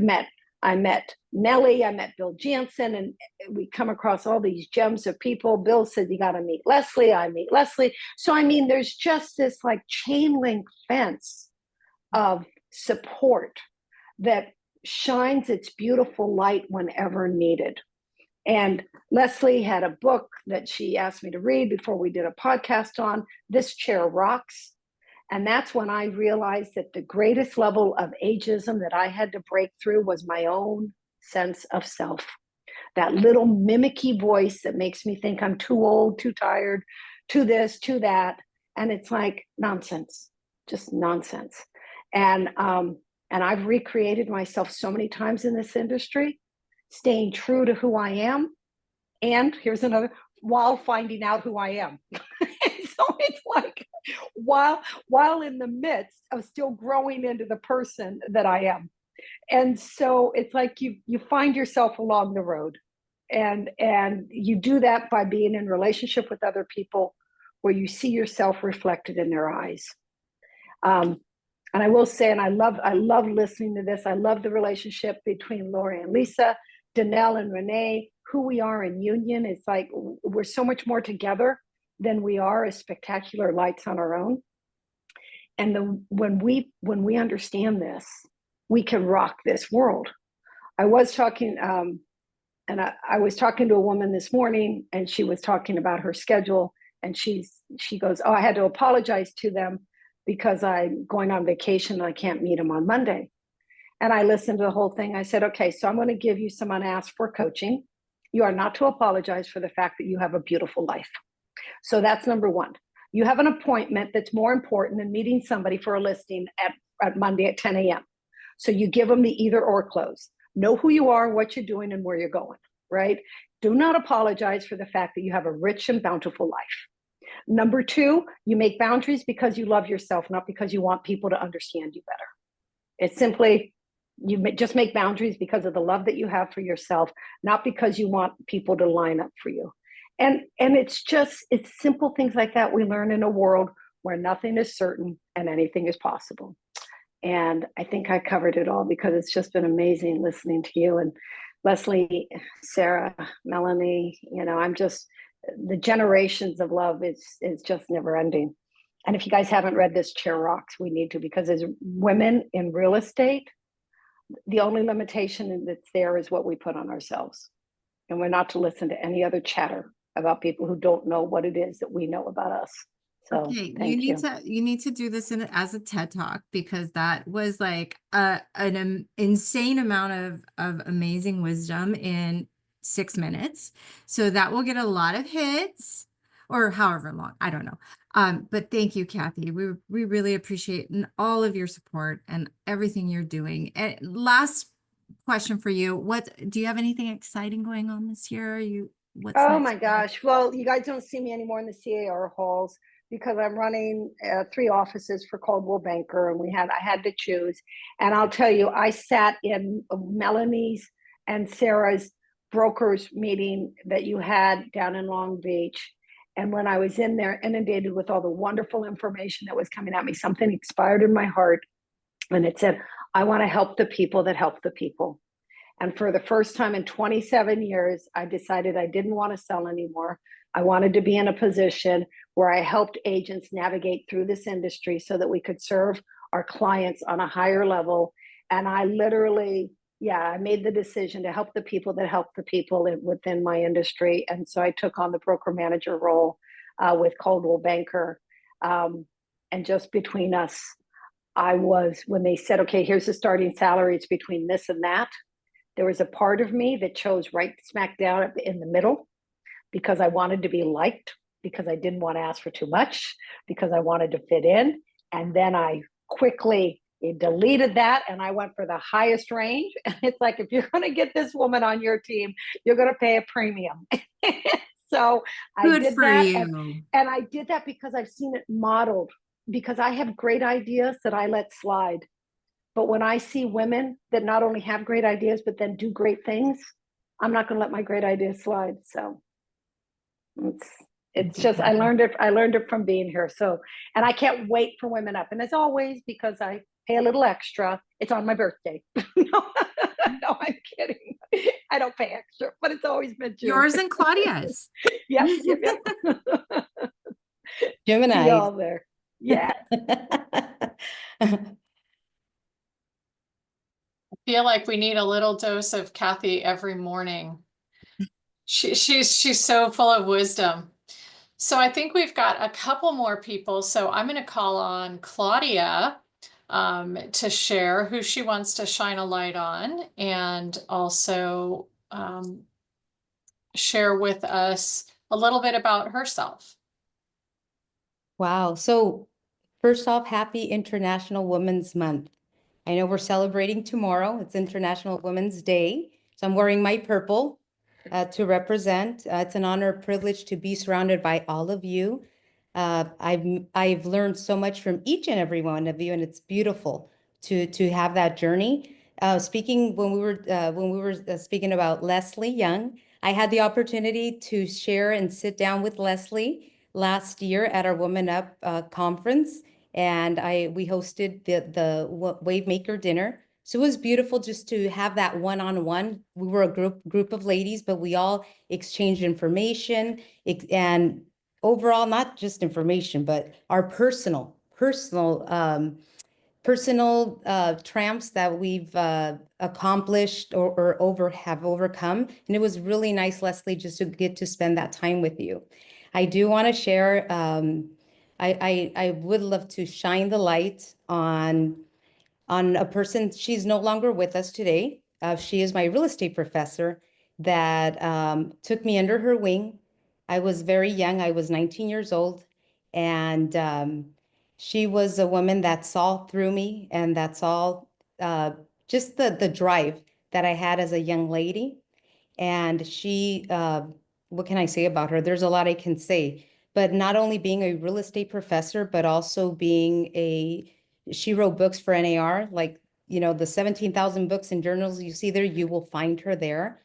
met Nellie, I met Bill Jansen, and we come across all these gems of people. Bill said, you got to meet Leslie. I meet Leslie. So, I mean, there's just this like chain link fence of support that shines its beautiful light whenever needed. And Leslie had a book that she asked me to read before we did a podcast on, This Chair Rocks. And that's when I realized that the greatest level of ageism that I had to break through was my own sense of self. That little mimicky voice that makes me think I'm too old, too tired, too this, too that. And it's like nonsense, just nonsense. And I've recreated myself so many times in this industry, staying true to who I am. And here's another, while finding out who I am. So it's like, while in the midst of still growing into the person that I am. And so it's like you find yourself along the road, and you do that by being in relationship with other people where you see yourself reflected in their eyes. And I will say, and I love listening to this. I love the relationship between Lori and Lisa, Danelle and Renee, who we are in union. It's like we're so much more together than we are as spectacular lights on our own. And when we understand this, we can rock this world. I was talking, I was talking to a woman this morning, and she was talking about her schedule, and she goes, oh, I had to apologize to them because I'm going on vacation and I can't meet them on Monday. And I listened to the whole thing. I said, okay, so I'm going to give you some unasked for coaching. You are not to apologize for the fact that you have a beautiful life. So that's number one. You have an appointment that's more important than meeting somebody for a listing at Monday at 10 a.m. So you give them the either or close. Know who you are, what you're doing, and where you're going, right? Do not apologize for the fact that you have a rich and bountiful life. Number two, you make boundaries because you love yourself, not because you want people to understand you better. It's simply, just make boundaries because of the love that you have for yourself, not because you want people to line up for you. And it's simple things like that we learn in a world where nothing is certain and anything is possible. And I think I covered it all because it's just been amazing listening to you and Leslie, Sarah, Melanie. The generations of love is just never ending. And if you guys haven't read This Chair Rocks, we need to, because as women in real estate, the only limitation that's there is what we put on ourselves. And we're not to listen to any other chatter about people who don't know what it is that we know about us. So Okay, thank you. you need to do this as a TED Talk, because that was like an insane amount of amazing wisdom in 6 minutes. So that will get a lot of hits, or however long, I don't know. But thank you, Kathy. We really appreciate all of your support and everything you're doing. And last question for you: do you have anything exciting going on this year? what's Oh next? my gosh. Well, you guys don't see me anymore in the CAR halls because I'm running 3 offices for Coldwell Banker, and I had to choose. And I'll tell you, I sat in Melanie's and Sarah's brokers meeting that you had down in Long Beach. And when I was in there, inundated with all the wonderful information that was coming at me, something expired in my heart. And it said, I want to help the people that help the people. And for the first time in 27 years, I decided I didn't want to sell anymore. I wanted to be in a position where I helped agents navigate through this industry so that we could serve our clients on a higher level. And I literally, I made the decision to help the people that help the people within my industry. And so I took on the broker manager role with Coldwell Banker. And just between us, when they said, okay, here's the starting salary, it's between this and that. There was a part of me that chose right smack down in the middle because I wanted to be liked, because I didn't want to ask for too much, because I wanted to fit in. And then I quickly deleted that and I went for the highest range. And it's like, if you're going to get this woman on your team, you're going to pay a premium. So I did that. And I did that because I've seen it modeled, because I have great ideas that I let slide. But when I see women that not only have great ideas, but then do great things, I'm not going to let my great ideas slide. So it's just, I learned it from being here. So, and I can't wait for Women Up. And as always, because I pay a little extra, it's on my birthday. No, I'm kidding. I don't pay extra, but it's always been June. Yours and Claudia's. Yep. Gemini. See y'all there. Yeah. Feel like we need a little dose of Kathy every morning. She's so full of wisdom. So I think we've got a couple more people. So I'm going to call on Claudia to share who she wants to shine a light on, and also share with us a little bit about herself. Wow. So first off, happy International Women's Month. I know we're celebrating tomorrow. It's International Women's Day. So I'm wearing my purple to represent. It's an honor and privilege to be surrounded by all of you. I've learned so much from each and every one of you, and it's beautiful to have that journey. Speaking when we were speaking about Leslie Young, I had the opportunity to share and sit down with Leslie last year at our Woman Up conference, and we hosted the Wavemaker dinner. So it was beautiful just to have that one-on-one. We were a group of ladies, but we all exchanged information and overall, not just information, but our personal tramps that we've accomplished or have overcome. And it was really nice, Leslie, just to get to spend that time with you. I do want to share, I would love to shine the light on a person. She's no longer with us today. She is my real estate professor that took me under her wing. I was very young. I was 19 years old. And she was a woman that saw through me, and that saw just the drive that I had as a young lady. And she, what can I say about her? There's a lot I can say, but not only being a real estate professor, but also being she wrote books for NAR, like, the 17,000 books and journals you see there, you will find her there.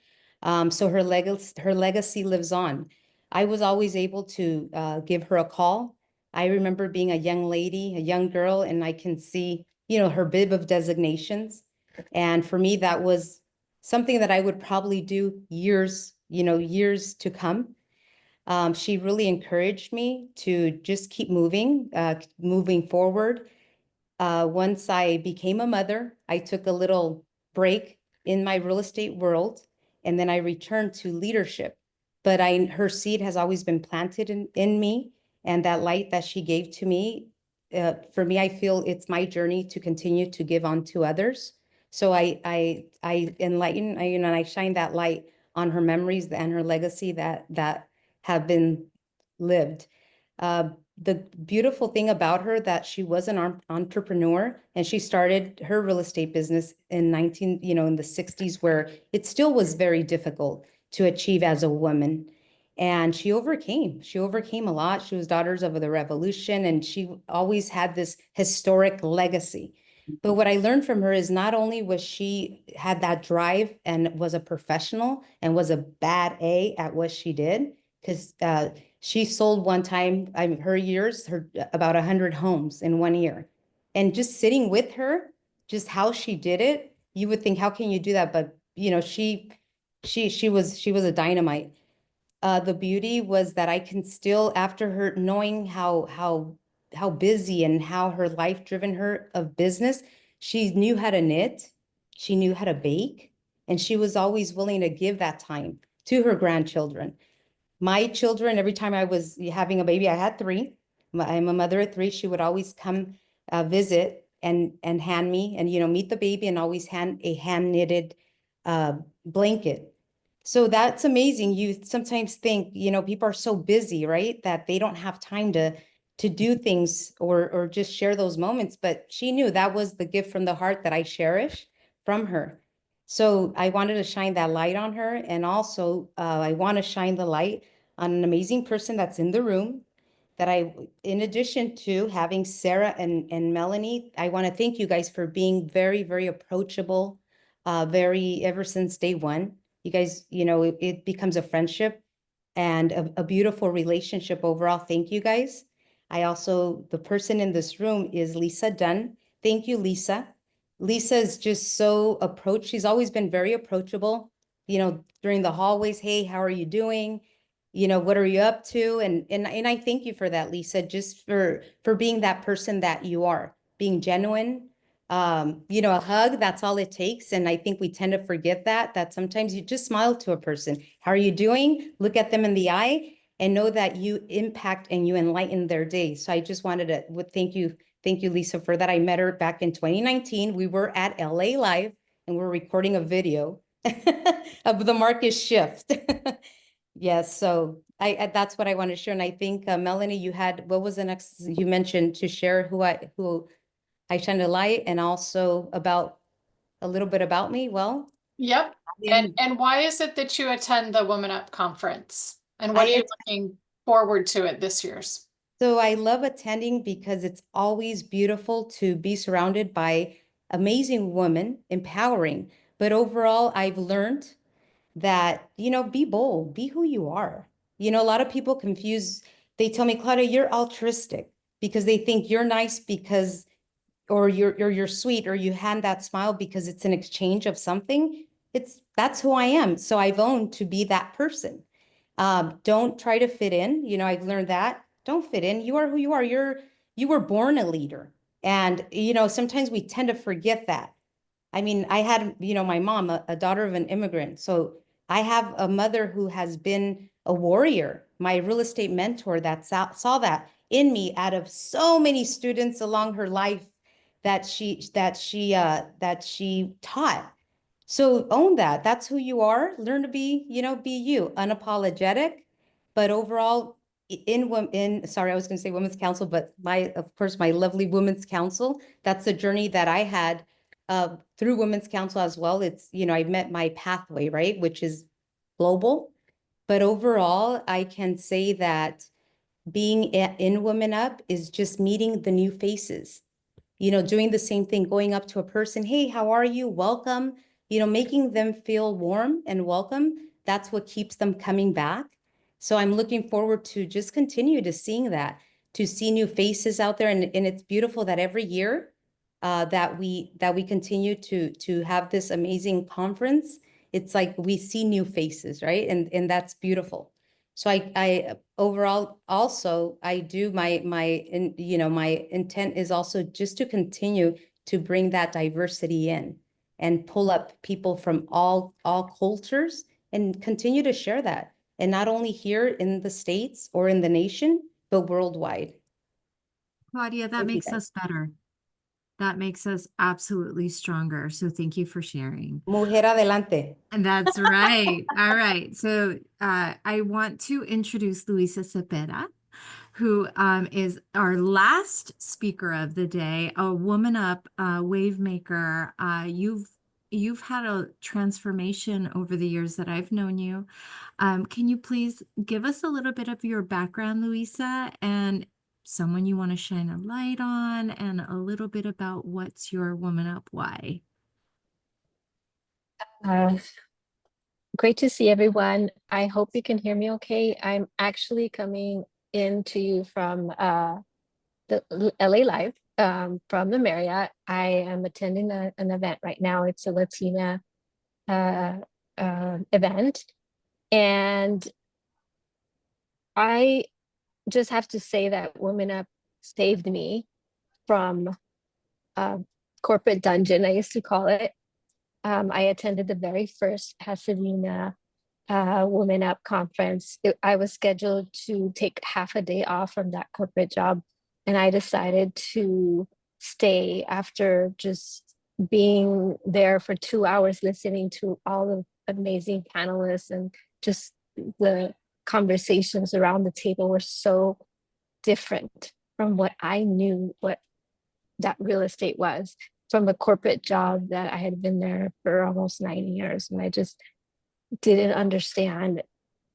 So her legacy lives on. I was always able to give her a call. I remember being a young lady, a young girl, and I can see, her bib of designations. And for me, that was something that I would probably do years to come. She really encouraged me to just keep moving forward. Once I became a mother, I took a little break in my real estate world, and then I returned to leadership. But her seed has always been planted in me, and that light that she gave to me, for me, I feel it's my journey to continue to give on to others. So I enlighten, and I shine that light on her memories and her legacy that have been lived. The beautiful thing about her that she was an entrepreneur, and she started her real estate business in in the 60s, where it still was very difficult to achieve as a woman. And she overcame. She overcame a lot. She was Daughters of the Revolution, and she always had this historic legacy. But what I learned from her is not only was she had that drive and was a professional and was a bad A at what she did, because she sold one time, her about 100 homes in 1 year. And just sitting with her, just how she did it, you would think, how can you do that? But she was a dynamite. The beauty was that I can still, after her knowing how busy and how her life driven her of business, she knew how to knit, she knew how to bake, and she was always willing to give that time to her grandchildren. My children, every time I was having a baby, I had three. I'm a mother of three. She would always come visit and hand me and meet the baby and always hand a hand knitted blanket. So that's amazing. You sometimes think, people are so busy, right? That they don't have time to do things or just share those moments. But she knew that was the gift from the heart that I cherish from her. So I wanted to shine that light on her. And also I want to shine the light on an amazing person that's in the room that in addition to having Sarah and Melanie, I want to thank you guys for being very, very approachable, ever since day one. You guys, it becomes a friendship and a beautiful relationship overall. Thank you guys. The person in this room is Lisa Dunn. Thank you, Lisa. Lisa is just so she's always been very approachable, during the hallways. Hey, how are you doing? What are you up to? And I thank you for that, Lisa, just for being that person that you are, being genuine. A hug, that's all it takes. And I think we tend to forget that sometimes you just smile to a person. How are you doing? Look at them in the eye and know that you impact and you enlighten their day. So I just wanted to thank you. Thank you, Lisa, for that. I met her back in 2019. We were at LA Live and we're recording a video of the market shift. Yes, so that's what I want to share. And I think Melanie, what was the next you mentioned to share who I shine a light and also about a little bit about me. Well, Yep. And why is it that you attend the Woman Up conference? And what are you looking forward to at this year's? So I love attending because it's always beautiful to be surrounded by amazing women, empowering. But overall, I've learned that, be bold, be who you are. A lot of people they tell me, Claudia, you're altruistic because they think you're nice because, or you're sweet, or you hand that smile because it's an exchange of something. That's who I am. So I've owned to be that person. Don't try to fit in. I've learned that. Don't fit in. You are who you are. You were born a leader. And, sometimes we tend to forget that. I mean, I had, my mom, a daughter of an immigrant. So I have a mother who has been a warrior, my real estate mentor that saw that in me out of so many students along her life that she taught. So own that. That's who you are. Learn to be you, unapologetic. But overall, sorry, I was going to say Women's Council, but of course, my lovely Women's Council, that's the journey that I had through Women's Council as well. It's, I met my pathway, right, which is global. But overall, I can say that being in Women Up is just meeting the new faces, doing the same thing, going up to a person, hey, how are you? Welcome, making them feel warm and welcome. That's what keeps them coming back. So I'm looking forward to just continue to seeing that, to see new faces out there. And it's beautiful that every year that we continue to have this amazing conference. It's like we see new faces, right? And that's beautiful. So I overall also I do my intent is also just to continue to bring that diversity in and pull up people from all cultures and continue to share that. And not only here in the States or in the nation, but worldwide. Claudia, that makes us better. That makes us absolutely stronger. So thank you for sharing. Mujer adelante. And that's right. All right. So I want to introduce Luisa Cepeda, who is our last speaker of the day, a Woman Up wave maker. You've you've had a transformation over the years that I've known you. Can you please give us a little bit of your background, Louisa, and someone you want to shine a light on, and a little bit about what's your Woman Up why? Great to see everyone. I hope you can hear me okay. I'm actually coming in to you from the LA Live from the Marriott. I am attending an event right now. It's a Latina event. And I just have to say that Woman Up saved me from corporate dungeon, I used to call it. I attended the very first Pasadena Woman Up conference. I was scheduled to take half a day off from that corporate job, and I decided to stay after just being there for 2 hours listening to all the amazing panelists, and just the conversations around the table were so different from what I knew what that real estate was, from a corporate job that I had been there for almost 9 years, and I just didn't understand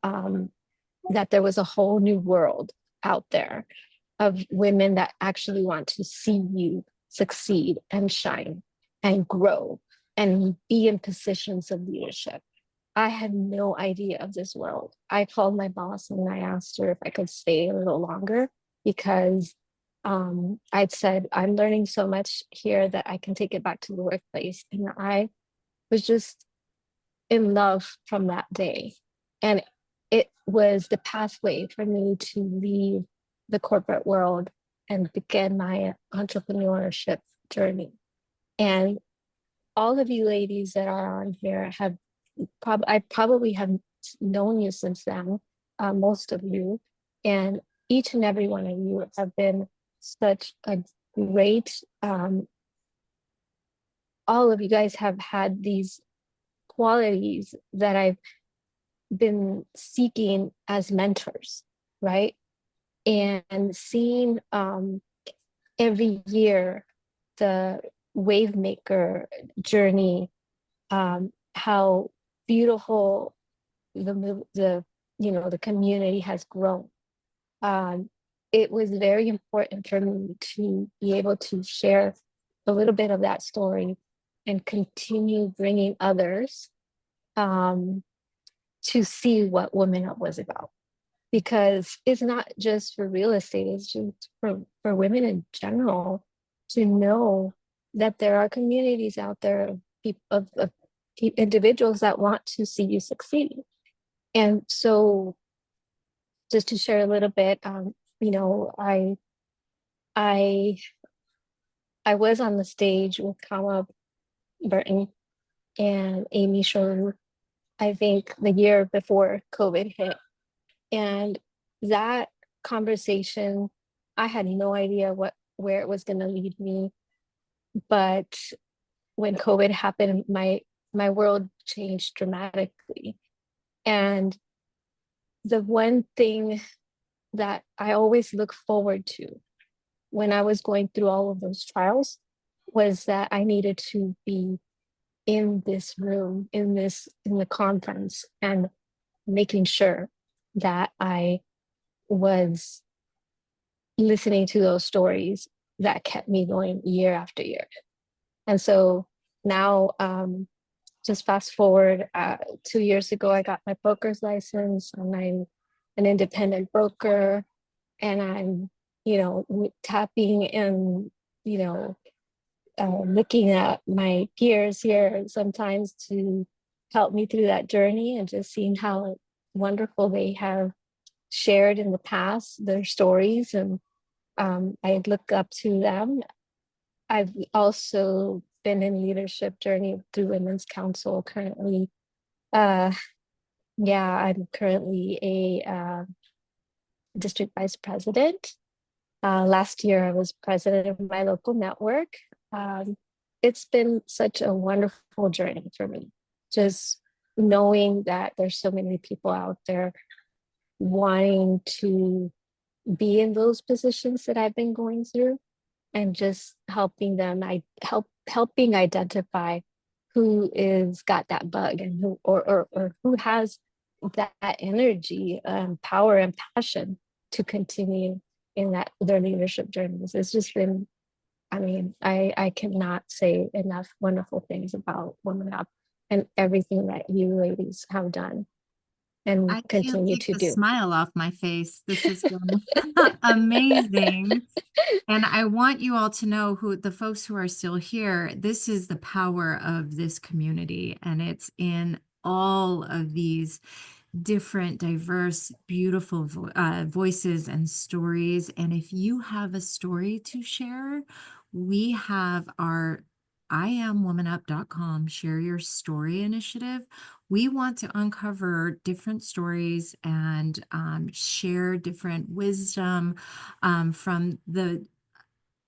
that there was a whole new world out there of women that actually want to see you succeed and shine and grow and be in positions of leadership. I had no idea of this world. I called my boss and I asked her if I could stay a little longer, because I'd said, I'm learning so much here that I can take it back to the workplace. And I was just in love from that day. And it was the pathway for me to leave the corporate world and begin my entrepreneurship journey. And all of you ladies that are on here have I probably have known you since then, most of you, and each and every one of you have been such a great, all of you guys have had these qualities that I've been seeking as mentors, right? And seeing every year the wave maker journey, how beautiful the community has grown. It was very important for me to be able to share a little bit of that story and continue bringing others to see what Women Up was about. Because it's not just for real estate, it's just for women in general to know that there are communities out there of individuals that want to see you succeed. And so just to share a little bit, I was on the stage with Kama Burton and Amy Sherwood, I think the year before COVID hit. And that conversation, I had no idea where it was going to lead me. But when COVID happened, my world changed dramatically. And the one thing that I always look forward to when I was going through all of those trials was that I needed to be in this room, in the conference, and making sure that I was listening to those stories that kept me going year after year. And so now, just fast forward, 2 years ago, I got my broker's license, and I'm an independent broker, and I'm, tapping and, looking at my peers here sometimes to help me through that journey, and just seeing how wonderful they have shared in the past their stories, and I look up to them. I've also been in leadership journey through Women's Council currently. I'm currently a district vice president. Last year, I was president of my local network. It's been such a wonderful journey for me, just knowing that there's so many people out there wanting to be in those positions that I've been going through, and just helping them, helping identify who is got that bug and who or who has that energy, power and passion to continue in their leadership journeys. It's just been, I mean, I cannot say enough wonderful things about WomanUP and everything that you ladies have done and I can't continue take to the do. smile off my face. This has been amazing. And I want you all to know, who the folks who are still here, this is the power of this community, and it's in all of these different, diverse, beautiful voices and stories. And if you have a story to share, we have our IamWomanUp.com Share Your Story initiative. We want to uncover different stories and share different wisdom from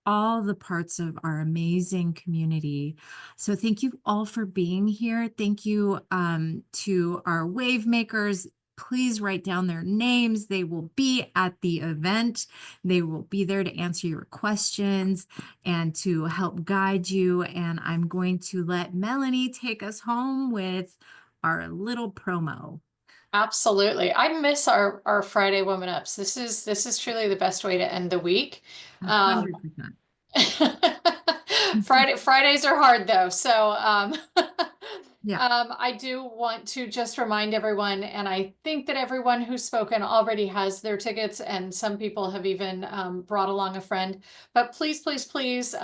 all the parts of our amazing community. So thank you all for being here. Thank you to our wave makers. Please write down their names. They will be at the event. They will be there to answer your questions and to help guide you. And I'm going to let Melanie take us home with our little promo. Absolutely. I miss our Friday Woman Ups. This is truly the best way to end the week. 100%. Fridays are hard though. So Yeah. I do want to just remind everyone, and I think that everyone who's spoken already has their tickets, and some people have even brought along a friend. But please, please, please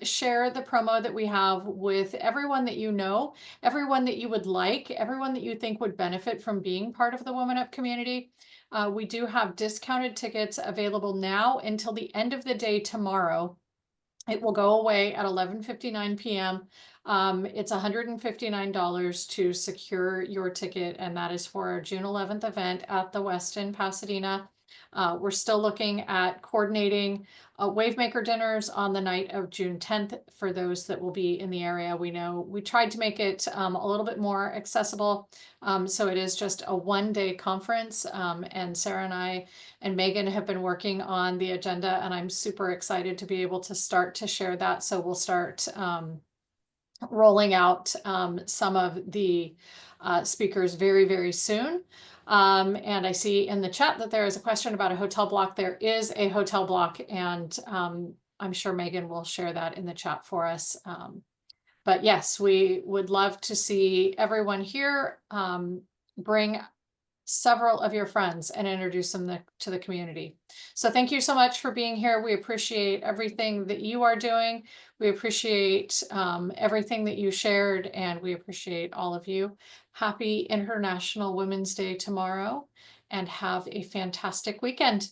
share the promo that we have with everyone that you know, everyone that you would like, everyone that you think would benefit from being part of the WomanUP community. We do have discounted tickets available now until the end of the day tomorrow. It will go away at 11:59 p.m. It's $159 to secure your ticket, and that is for our June 11th event at the Westin Pasadena. We're still looking at coordinating Wavemaker dinners on the night of June 10th for those that will be in the area. We know we tried to make it a little bit more accessible. So it is just a one-day conference, and Sarah and I and Megan have been working on the agenda, and I'm super excited to be able to start to share that. So we'll start rolling out some of the speakers very, very soon. And I see in the chat that there is a question about a hotel block. There is a hotel block, and I'm sure Megan will share that in the chat for us. But yes, we would love to see everyone here. Bring several of your friends and introduce them to the community. So thank you so much for being here. We appreciate everything that you are doing. We appreciate everything that you shared, and we appreciate all of you. Happy International Women's Day tomorrow, and have a fantastic weekend.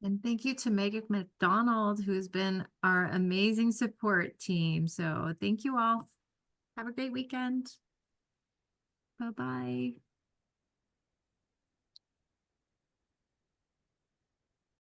And thank you to Megan McDonald, who's been our amazing support team. So thank you all. Have a great weekend. Bye-bye.